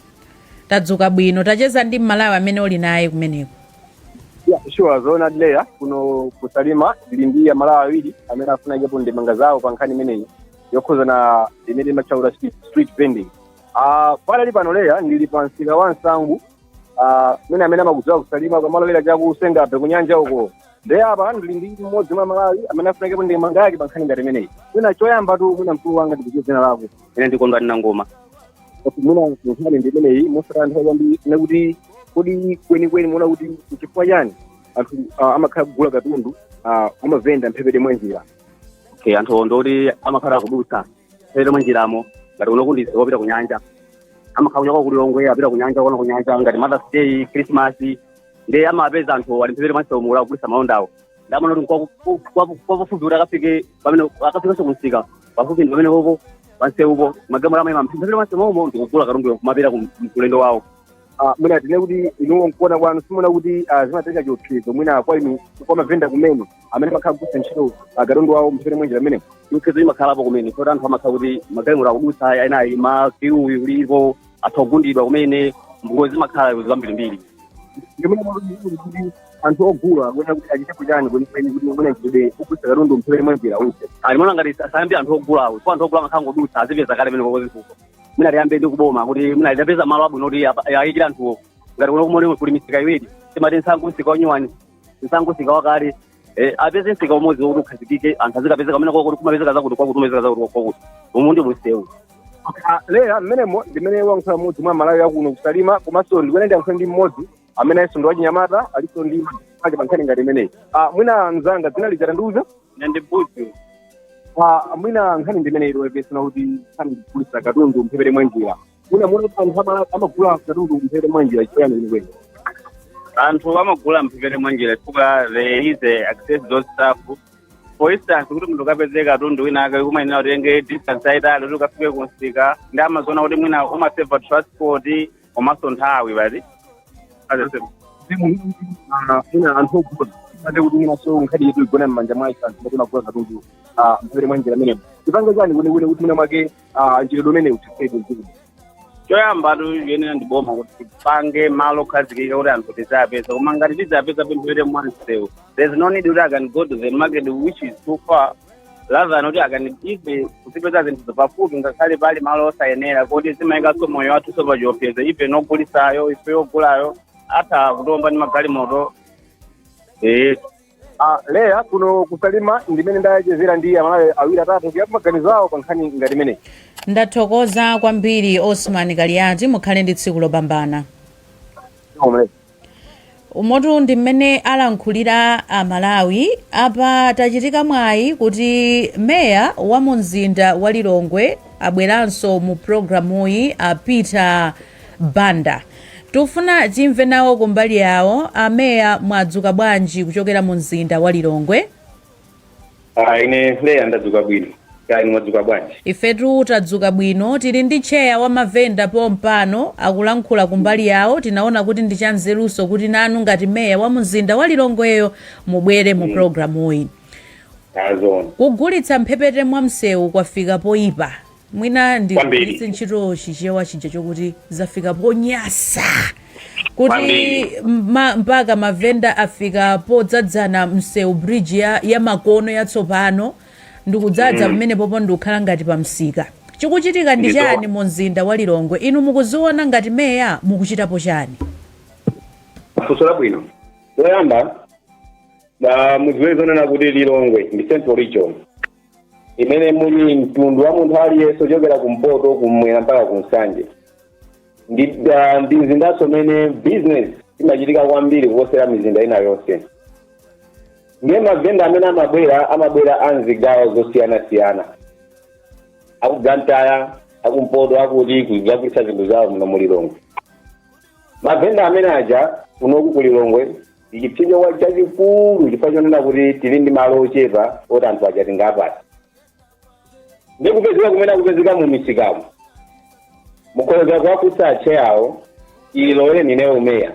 Speaker 1: Tadzuka bwino tacheza ndi Malawi amene uli naye kumeneko.
Speaker 5: Sure zona leya kuno kusalima ndili ndi Malawi awiri amene afuna ijepo ndemanga zawo pa nkhani imeneyi yokhoza na imene machaula street vending. Pala pano leya ndili pa msika wa Nsangu mwene amene amakudziwa kusalima kwa malo leya chakusenga ape kunyanja uko. Ndeya apa ndili ndi mmodzi mwa Malawi amene afuna ijepo ndemanga yake pa nkhani ngati imeneyi. Mwina choyamba tu mwina mkulu wanga ndikudziwa dzina lako ine ndikondwa ndi Nangoma. Mwina nkhani ndi imeneyi mosaka anthu kwambiri nekuti kodi kwenikweni muona kuti chifukwa chani anthu amakhala kugula katundu amavenda mphepete mwenjira. Okay, anthu ndoti amakhala kudutsa mphepete mwenjiramo ngati unokundi wopita kunyanja amakhala kunyaka kulilongwe apita kunyanja kuona kunyanja ngati Mother's Day Christmas ndi amapeza anthu ali mphepete mwenjira omula kugulitsa malondawo ndamona kuti kwapafupi kuti akafike pamene akafikanso kumsika pafupi ndi pamene popo panseupo magamo amayima mphepete mwenjira momo ndikugula katundu kumapita kulendo wawo. Mwina tine kuti inuwo nkuona kwanu simona kuti zimatenga chiopsezo mwina kwa inu kwa mavenda kumene amene makhala kugulitsa ntchito katundu wawo mphepete mwenjira amene chiopsezo imakhalapo kumene kuti anthu amakhala kuti magalimoto akudutsa ayenayi makiuwi ulipo athu ogundidwa kumene ngozi zimakhala zambirimbiri. Ndimene kuti anthu ogula kuona kuti achitepo chani kwenikweni kuti mwina mphepete kugulitsa katundu mphepete mwenjira uche alimona ngati asayambe anthu ogulawo kwa anthu ogula amakhala ngodutsa azipeza kale pamene kokozifuko mwina tiyambe ndi kuboma kuti mwina tidapeza malo abwino kuti ayikira anthuwo ngati kuno kumene kuli misika iwiri timati Nsangu msika wanyuwani Nsangu msika wakale apeze msika umodzi wokuti ukhazikike anthu azikapezeka pamene kokuti kumapezeka zakuti kwakuti umapezeka zakuti kwakuti umu ndi msewu. Leya mmenemo ndimene wankhala mmodzi mwa Malawi akuno kusalima komanso ndikuene ndiyankhula ndi mmodzi amene ayiso ndi wachinyamata aliso ndi ake pa nkhani ngati imeneyi. Mwina mzanga dzina lichatanduza ndi Buju. Mwina nkhani ndimene iwepesana kuti nkhani kugulitsa katundu mphepete mwenjira mwina muona kuti anthu amagula katundu mphepete mwenjira chiyani kwenikweni.
Speaker 6: Anthu amagula mphepete mwenjira chifukwa there is access those stuff. For instance kuti munthu ukapezeka katundu wina ake kumayenera utenge distance yayitali kuti ukafike kumsika ndi amazona kuti mwina umaseva transport komanso nthawi basi.
Speaker 5: Mwina anthu ogula ade kuti mwina so nkhani yetu igona m'manja mwa anthu kuti magula katundu mphepete mwenjira amenepo tipanga chani kwenikweni kuti mwina mwake njira domene utisaidia mdziko.
Speaker 6: Choyamba yenera ndi boma kuti tipange malo okhazikika kuti anthu tizapeza koma ngati tizapeza mphepete mwansewu there's no need kuti I can go to the market which is too far rather than kuti ife kuzipeza zinthu pafupi ngakhale pali malo osayenera kuti zimayikaso moyo wathu sopachiopsezo ife nogulisayo ife yogulayo atha kutomba ndi magalimoto.
Speaker 5: Leya kuno kusalima ndimene ndayachezera ndi Amalawi awiri atatu kuyapo maganizo awo pa nkhani ngati imeneyi.
Speaker 1: Ndathokoza kwambiri Osman Kaliati mukhale ndi tsiku lopambana. Umotu ndi mmene alankhulira Amalawi apa tachitika mwayi kuti meya wa mumzinda wa Lilongwe abweranso mu programuyi Peter Banda. Tufuna timve nawo kumbali yawo ameya mwadzuka bwanji kuchokera mu mzinda wa Lilongwe.
Speaker 7: Ine leya ndadzuka bwino. kani mwadzuka bwanji.
Speaker 1: ifetu tadzuka bwino, tili ndi cheya wa mavenda pompano akulankhula kumbali yawo. Tinaona kuti ndi chanzeruso kuti nanu ngati meya wa mzinda wa Lilongweyo mubwere mu programu iyi. Kugulitsa mphepete mwa msewu kwafika poyipa. Mwina ndigwiritse ntchito chichewa chija chokuti zafika ponyasa kuti mpaka mavenda afika podzadzana msewu bridge ya makono yatsopano ndikudzadza pamene popo ndikukhala ngati pa msika. Chikuchitika ndi chani mu mzinda wa Lilongwe? Inu mukuziona ngati meya mukuchitapo chani?
Speaker 7: Kusula bwino. Toyamba mudziwe zonena kuti Lilongwe ndi central region imene muli mtundu wa munthu aliyense ochokera kumpoto kumwera mpaka kumsanje. Ndi mzindaso mene business imachitika kwambiri kuposera mizinda ina yonse. Ndiye mavenda amene amabwera anzigawo zosiyana-siyana. Akugantaya, akumpoto, akuti kugulitsa zinthu zawo muno mu Lilongwe. Mavenda amene aja kunoku ku Lilongwe ichipsinjo wa chachikulu chifukwa chonena kuti tili ndi malo ochepa oti anthu aja tingapata. Ndikupezeka kumene akupezeka mu misikamo. Mukhoza kwakusa acheyawo ilole ninewo meya.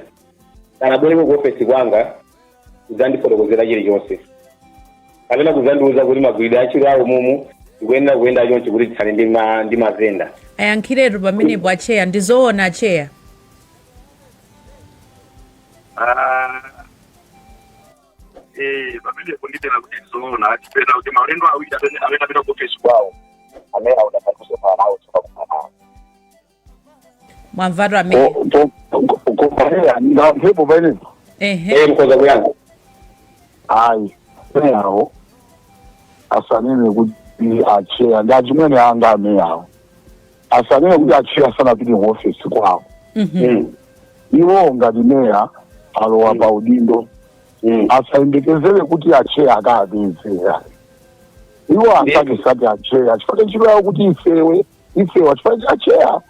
Speaker 7: Kana bwere ku ofesi kwanga kudzandifotokozera chilichonse. Kapena kudzandiuza kuti magwidwe achiro awo mumu kuyenda chonchi kuti titsale ndi mavenda.
Speaker 1: Ayankhiretu pamenepo acheya ndizoona acheya.
Speaker 3: Pamenepo nditera kuti ndizoona achipena kuti maulendo awiri amene apita ku ofesi kwawo amene audapatuso panawo tsokakupanao.
Speaker 1: Mwamvatu amene.
Speaker 4: Kumparea nga mphepo pamenepo.
Speaker 7: Mukhoza kuyankha.
Speaker 4: Ayi, meyawo asanene kuti acheya ndi achimwene anga ameyawo. Asanene kuti acheya asanapite ku ofesi kwawo. Iwo ngati meya alowa pa udindo. Asayembekezere kuti acheya akapezera. Iwo asakisati acheya chifukwa chiro yawo kuti ifewa chifukwa acheya.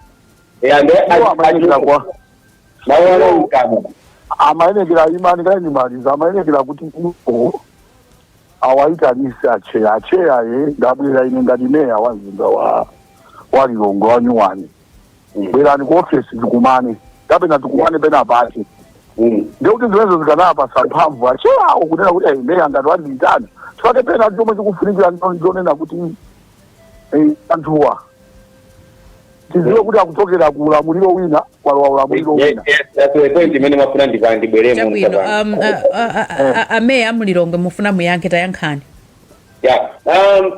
Speaker 4: Amaenekera imani kainimaliza amaenekera kuti awaitanise acheya ndabwera ine ngati meya wa mzinda wa Lilongwe wa Nyuwani. Bwerani ku ofesi tikumane kapena tikumane pena pati. Ndekuti ziwezo zikanapasa mphamvu acheyawo kunena kuti meya ngati wandiyitana chifukwa pena chomwe chikufunikira ndionena kuti anthuwa tiziwe kuti akutokera ku ulamuliro wina kwalowa ulamuliro wina.
Speaker 7: Point imene mafuna ndibweremo.
Speaker 1: Ameya mu Lilongwe mufuna muyankhe tayankhani.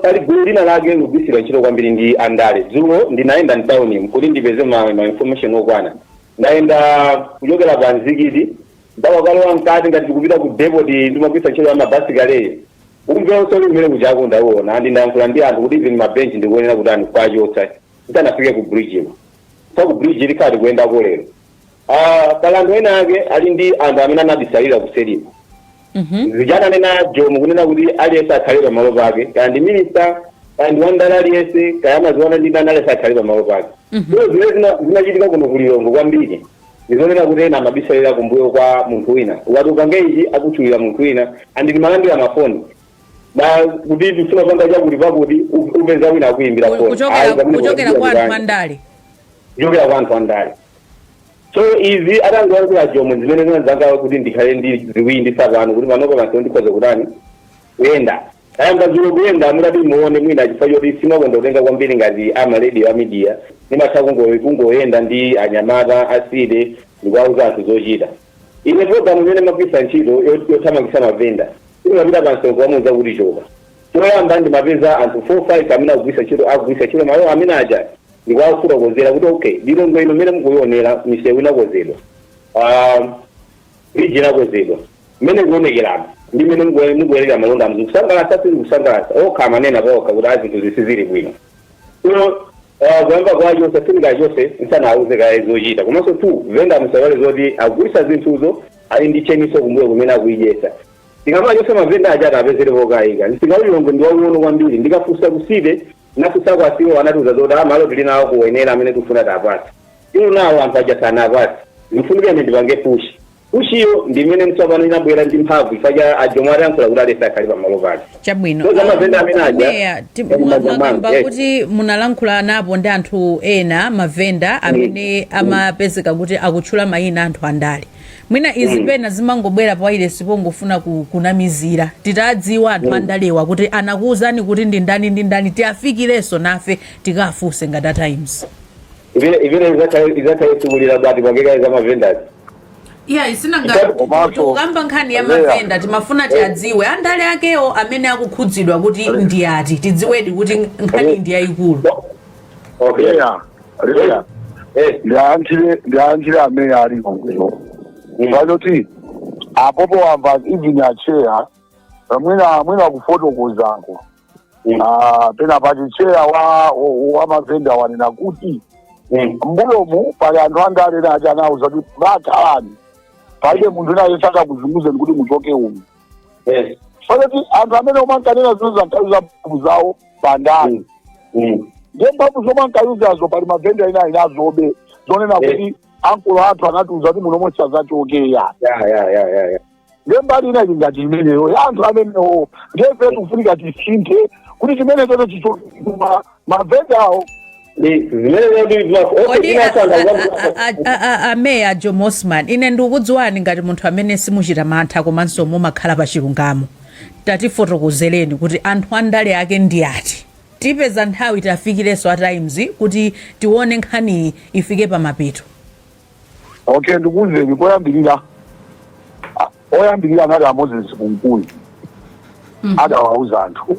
Speaker 7: Pali gulu lina lake lugwisira ntchito kwambiri ndi andale. Dzulo ndinaenda mtawuni kuti ndipeze ma information okwana. Ndaenda kuchokera pa Nzikiti ndakakalowa mkati ngati tikupita ku depot ndimagwisa ntchito ya mabasi kale. Umveonso limene kuchako ndaona andi ndayankhula ndi anthu kuti even mabenchi ndikuonera kuti anthu kwachotsa. Ntanafike ku bridge. Ku bridge likati kuenda kolero. Palando ena ake ali ndi anthu amene anabisalira kuseripo. Vijana nena jomu kunena kuti aliyesa akhalipa malo pake kandi minister kandi wandala aliyese kayama ziwana ndi aliyesa akhalipa malo pake. Zinachitika kuno ku Lilongwe kwambiri. Ndizonena kuti ena amabisalira kumbuyo kwa munthu wina. Ukati ukangeiji akutchulira munthu wina andi limalandira mafoni. Kuti ndifuna panga chakuti pakuti upeza wina akuimbira foni.
Speaker 1: Kuchokera kwa anthu andale.
Speaker 7: Kuchokera kwa anthu andale. So izi atangowa kula jomo zimene zinazanga kuti ndikhale ndi ziwindi sapano kuti panopa pansi ndikhoza kutani kuyenda. Ayamba dzulo kuyenda mudati muone mwina chifukwa choti simakonda kutenga kwambiri ngati amaradio media nimatha kungoyenda ndi anyamata aside ndikuwauza anthu zochita. Ine programu imene magwisa ntchito yothamangisa mavenda imapita pansongo wamuza kuti choka. Choyamba ndimapeza anthu 4-5 amene akugwisa ntchito malo amene aja ndikuwafotokozera kuti okay Lilongwe ino mmene mukuyionera misewu inakozedwa. Bridge inakozedwa. Mmene kuonekeramo ndi mmene mukuwerera malonda muzikusangalasa sizikusangalasa okha amanena paokha kuti azinthu zisizili bwino. So kuyamba kwacho sasinika chose nsana auze kaya zochita. Komanso tu venda musawale zoti akugulisa zinthuzo ali ndi cheniso kumbuyo kumene akuyijesa. Tikama chose mavenda aja atapezere pokayika. Ndisinga Lilongwe ndi wauono kwambiri ndikafusa kuside nafusa kwa siwo wanatuza zoti malo tilinawo kuwenera amene tufuna tapasi. Iwo nawo anthu aja sana apasi. Mfunike ndipange pushi. ushiyo ndimene mtsopano inabwera ndi mphamvu ifaja ajomwe yankhula kuti alesa akhali pamalo pake
Speaker 1: chabwino
Speaker 7: so zamavenda amene
Speaker 1: Meya, mwakamba kuti munalankhula napo ndi anthu ena mavenda amene amapezeka kuti akutchula mayina anthu andale mwina izi pena zimangobwera pawailesi pongofuna kunamizira titadziwa anthu andalewa kuti anakuwuzani kuti ndi ndani tiafikirenso nafe tikafunse ngati Times
Speaker 7: ivene izakhayetsikulira bati kwangeka zamavendasi
Speaker 1: ukamba nkhani ya mavenda timafuna tiadziwe andale akewo amene akukhudzidwa kuti ndi ati tidziwedi kuti nkhani ndi yayikulu.
Speaker 4: ndiyankhire amene aliko kuyo vanoti apopo wamva even acheya mwina kufotokozako pena pati cheya wa mavenda wanena kuti mbulomu pali anthu andale nachi anauza kuti vakalani palibe munthu naye saka kuzunguzeni kuti muchoke umu fanoti anthu amene umankanena zino zankayuza mphamvu zawo pandani ndiye mphamvu zomankayuzazo pali mavenda ina inazobe zonena kuti ankolo athu anatiuza kuti munomwe sazachokeya ndiye mbali ina ili ngati imeneyo ya anthu amenewo ndiye fe tikufunika tisinthe kuti chimene chote chichokuma mavendawo
Speaker 1: Meya Joe Mosman ine ndikudziwani ngati munthu amene simuchita mantha komanso mumakhala pa chilungamo tatifotokozereni kuti anthu andale ake ndi ati tipeza nthawi tafikirenso Times kuti tione nkhani ifike pa mapeto.
Speaker 4: Okay, ndikuwuzeni oyambirira anali a Moses Kunkuli adawauza anthu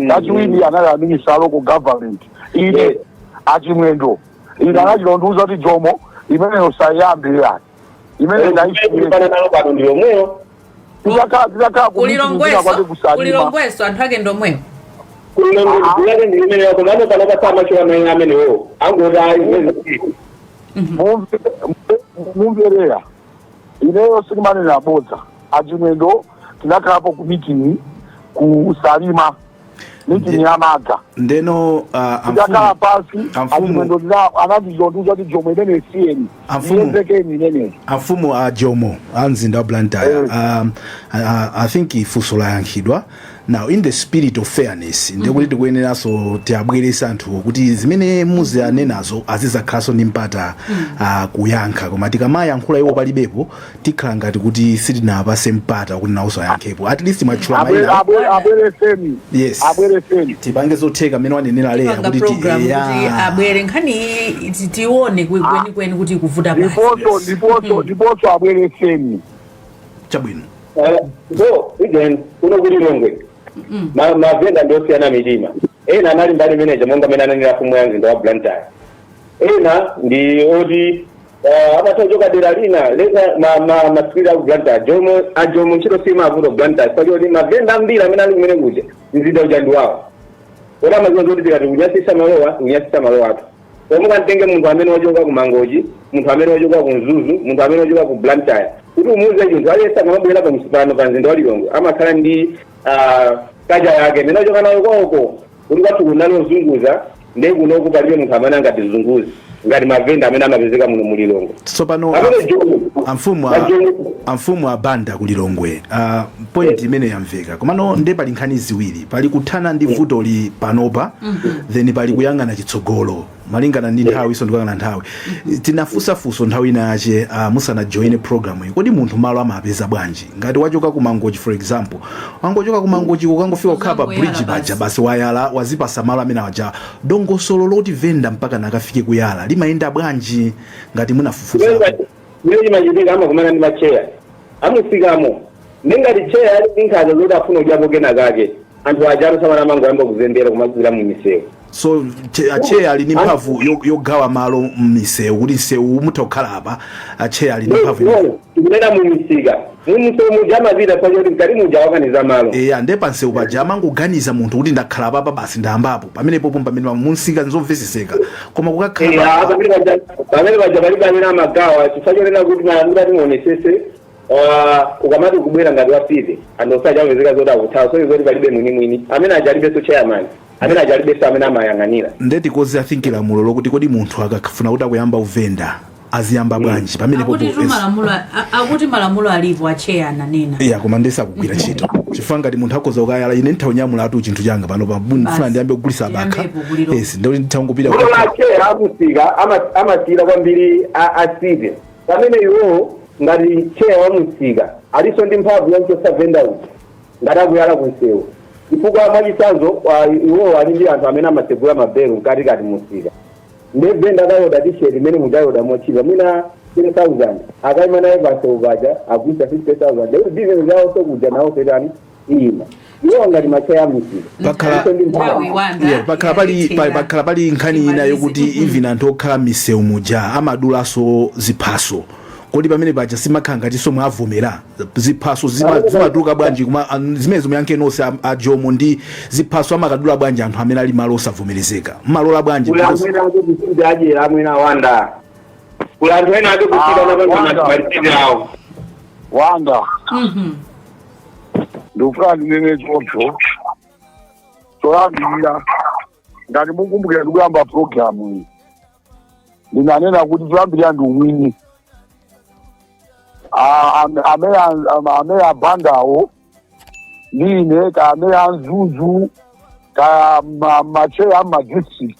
Speaker 4: chachiwiri anali a minister local government ine achimwendo ine anachilondiuza kuti Jomo imeneyo sayambe yani imene
Speaker 7: ndiyomweyo
Speaker 1: kulilongweso anthu ake ndomweyo
Speaker 7: kulilongwe ndimene yako nano panapasama chiwamene amenewo
Speaker 4: mumverera ineyo silimanena abodza achimwendo tinakhalapo ku meeting ku Salima meeting ya maga
Speaker 2: ndeno
Speaker 4: tikakhala pasi achimwendo anandizondiuza kuti Jomo imene siyeni iyezekeni imeneyo
Speaker 2: amfumu a Jomo amzinda wa Blantyre I think ifunso layankhidwa now in the spirit of fairness ndikuti tikuyeneranso tiabweresa anthuwo kuti zimene muzianenazo azizakhalaso ndi mpata kuyankha koma tikamayankhula iwo palibepo tikhala ngati kuti sitinapase mpata kuti nawonso ayankhepo at least mwatchula mayina
Speaker 4: abwereseni
Speaker 2: yes
Speaker 4: abwereseni
Speaker 2: tipange zotheka amene wanenera leya kuti
Speaker 1: abwere nkhani tione kwenikweni kuti kuvuta
Speaker 4: ndiponso abwereseni
Speaker 2: chabwino
Speaker 7: so again kuno kulilongwe mavenda ndosiyana mitima ena anali mbali manager monga amene ananena fumu ya mzinda wa Blantyre ena ndi oti amatochoka dera lina leza masikiri aku Blantyre Jomo ntchito sima avuto Blantyre palioti mavenda ambiri amene ali kumene kuja mzinda uja ndi wawo ora mazina zoti tikati kunyasisa malowa athu omuka ntenge munthu amene wachoka ku Mangochi munthu amene wachoka ku Mzuzu munthu amene wachoka ku Blantyre kuti umuze chinthu aliyesa kamabwera pa msipano pa mzinda wa Lilongwe amakhala ndi kaja yake mene wachoka nayo kwako kuti kwathu kunalozunguza ndi kunoku palibe munthu amene angatizunguze ngati mavenda amene amapezeka muno mu Lilongwe
Speaker 2: tsopano amfumu abanda ku Lilongwe point imene yamveka komano nde pali nkhani ziwiri pali kuthana ndi vutoli panopa then pali kuyang'ana chitsogolo malingana ndi nthawi iso ndikuyang'ana nthawi tinafunsafunso nthawi inache musana join program iyi kodi munthu malo amapeza bwanji ngati wachoka ku Mangochi for example wangochoka ku Mangochi ukangofika kukhala pa bridge paja basi wayala wazipasa malo amene aja dongosolo loti venda mpaka nakafike kuyala limayenda bwanji ngati munafufuza
Speaker 7: mimi majitika ama kumana ndi macheya amusikamo ningati cheya inkhaza zoti afuna ujapo kena kake anthu ajalo samana mango yamba kuzembera kumazira mu misewu
Speaker 2: so cheya ali ndi mphamvu yogawa malo mmisewu kuti msewu mutokhala apa cheya ali ndi mphamvu
Speaker 7: tikunena mu misika mumsewu muja amapita pachoti mkati muja wakaniza malo
Speaker 2: ande pa msewu paja amangoganiza munthu kuti ndakhala papa basi ndayambapo pamenepo pamene munsika nzomveseseka koma kukakhala
Speaker 7: pamene paja palibe amene amagawa chifukwa chonena kuti malamula timuonesese ukamati kubwera ngati wapite anthu osachapezeka zoti akuthawa so zoti palibe mwini amene ajalibenso chairman amene ajalibenso amene amayang'anira
Speaker 2: ndeti kozi I think lamulo lokuti kodi munthu akafuna kuti akuyamba uvenda aziyamba bwanji pamene
Speaker 1: akuti malamulo alipo acheya ananena
Speaker 2: ya koma ndesakugwira ntchito chifukwa ngati munthu akhoza kukayala ine ndithaunyamula atu chinthu changa pano pafuna ndiyambe kugulisa bakha yes ndo ndithangupita
Speaker 7: acheya amusika amasira kwambiri asite pamene iwo ngati cheya wamusika aliso ndi mphamvu yonchosa venda uti ngati akuyala kunsewu chifukwa mwachitsanzo iwo ali ndi anthu amene amasegula mabelo mkatikati musika ndevenda kayoda tisheti imene mukayoda mochipa mwina 10,000 akaima naye pasovaja agwisa 50,000 lero business yawo sokuja nawo setani ima iwo ngati macheya amusika
Speaker 2: pakhala pali nkhani ina yokuti even anthu okhala misewu muja amadulaso ziphaso kodi pamene paja simakhala ngatinso mwavomera ziphaso zimatuluka bwanji kuma zimene zomuyankhe nonse ajomo ndi ziphaso amakadula bwanji anthu amene ali malo osavomerezeka malola bwanji
Speaker 7: amwena wanda kula anthu ena ake kusika napanaawo
Speaker 4: wanda ndikufuna ndinene choncho choyambirira ngati mukumbukira ndikuyamba programu iyi ndinanena kuti choyambirira ndi umwini amene abandawo line ka amene anzuzu ka macheya amadistrict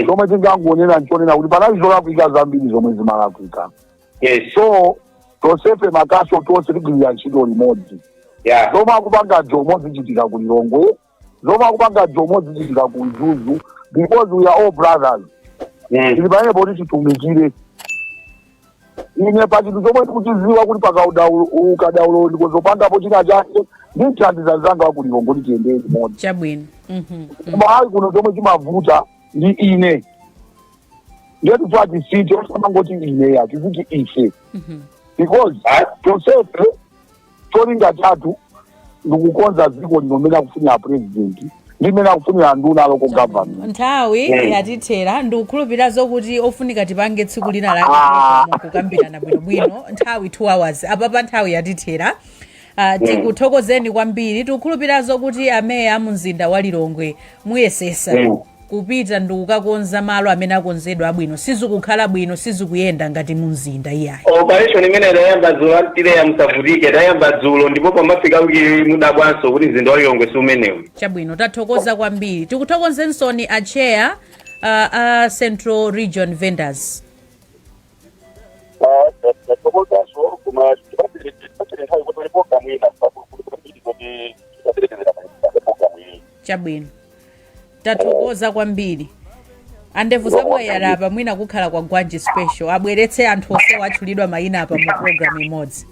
Speaker 4: zomwe tingangonena nchonena kuti panali zolakwika zambiri zomwe zimalakwika so tonsefe makaso tonse tigwirira ntchito limodzi zomwe akupanga jomo zichitika ku Lilongwe zomwe akupanga jomo zichitika ku Zuzu because we are all brothers tili pamene poti titumikire ine pachinthu chomwe tikuchiziwa kuti ukadaulo ndikozopangapo china chake ndithandiza zanga wa ku Lilongwe kuti tiyendere limodzi
Speaker 1: chabwino
Speaker 4: koma hayi kuno chomwe chimavuta ndi ine ngetu twati siti osamangoti ine yachikuti ife because tonsefe cholinga chathu ndikukonza dziko lino mmene akufunira president ndi mmene akufunira nduna loko government
Speaker 1: nthawi yatithera ndikukhulupirira zokuti ofunika tipange tsiku lina lake kukambirana bwinobwino nthawi 2 hours apapa nthawi yatithera tikuthokozeni kwambiri tikukhulupirira zokuti ameya amumzinda wa Lilongwe muyesesa kupita ndikukakonza malo amene akonzedwa abwino sizikukhala bwino sizikuyenda ngati mumzinda iyayi
Speaker 7: operation imene idayamba dzulo atileya musavutike idayamba dzulo ndipo pamafika kuti mudabwanso kuti mzinda wa Lilongwe si umenewu
Speaker 1: chabwino tathokoza kwambiri tikuthokozensoni acheya a Central Region Vendors chabwino tathokoza kwambiri andevu zabwera apa mwina kukhala kwa Gwanji special abweretse anthu onse watchulidwa mayina apa mu program imodzi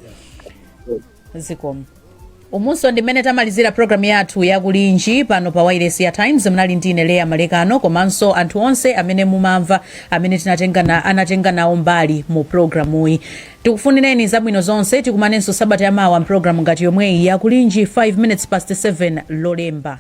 Speaker 1: zikomo umunso ndimene tamalizira program yathu yakulinji pano pa Wireless ya Times mnali ndine Leah Malekano komanso anthu onse amene mumamva amene anatenga nawo mbali mu programu iyi tikufunireni zabwino zonse tikumanenso sabata yamawa program ngati yomweyi yakulinji 5 minutes past 7 lolemba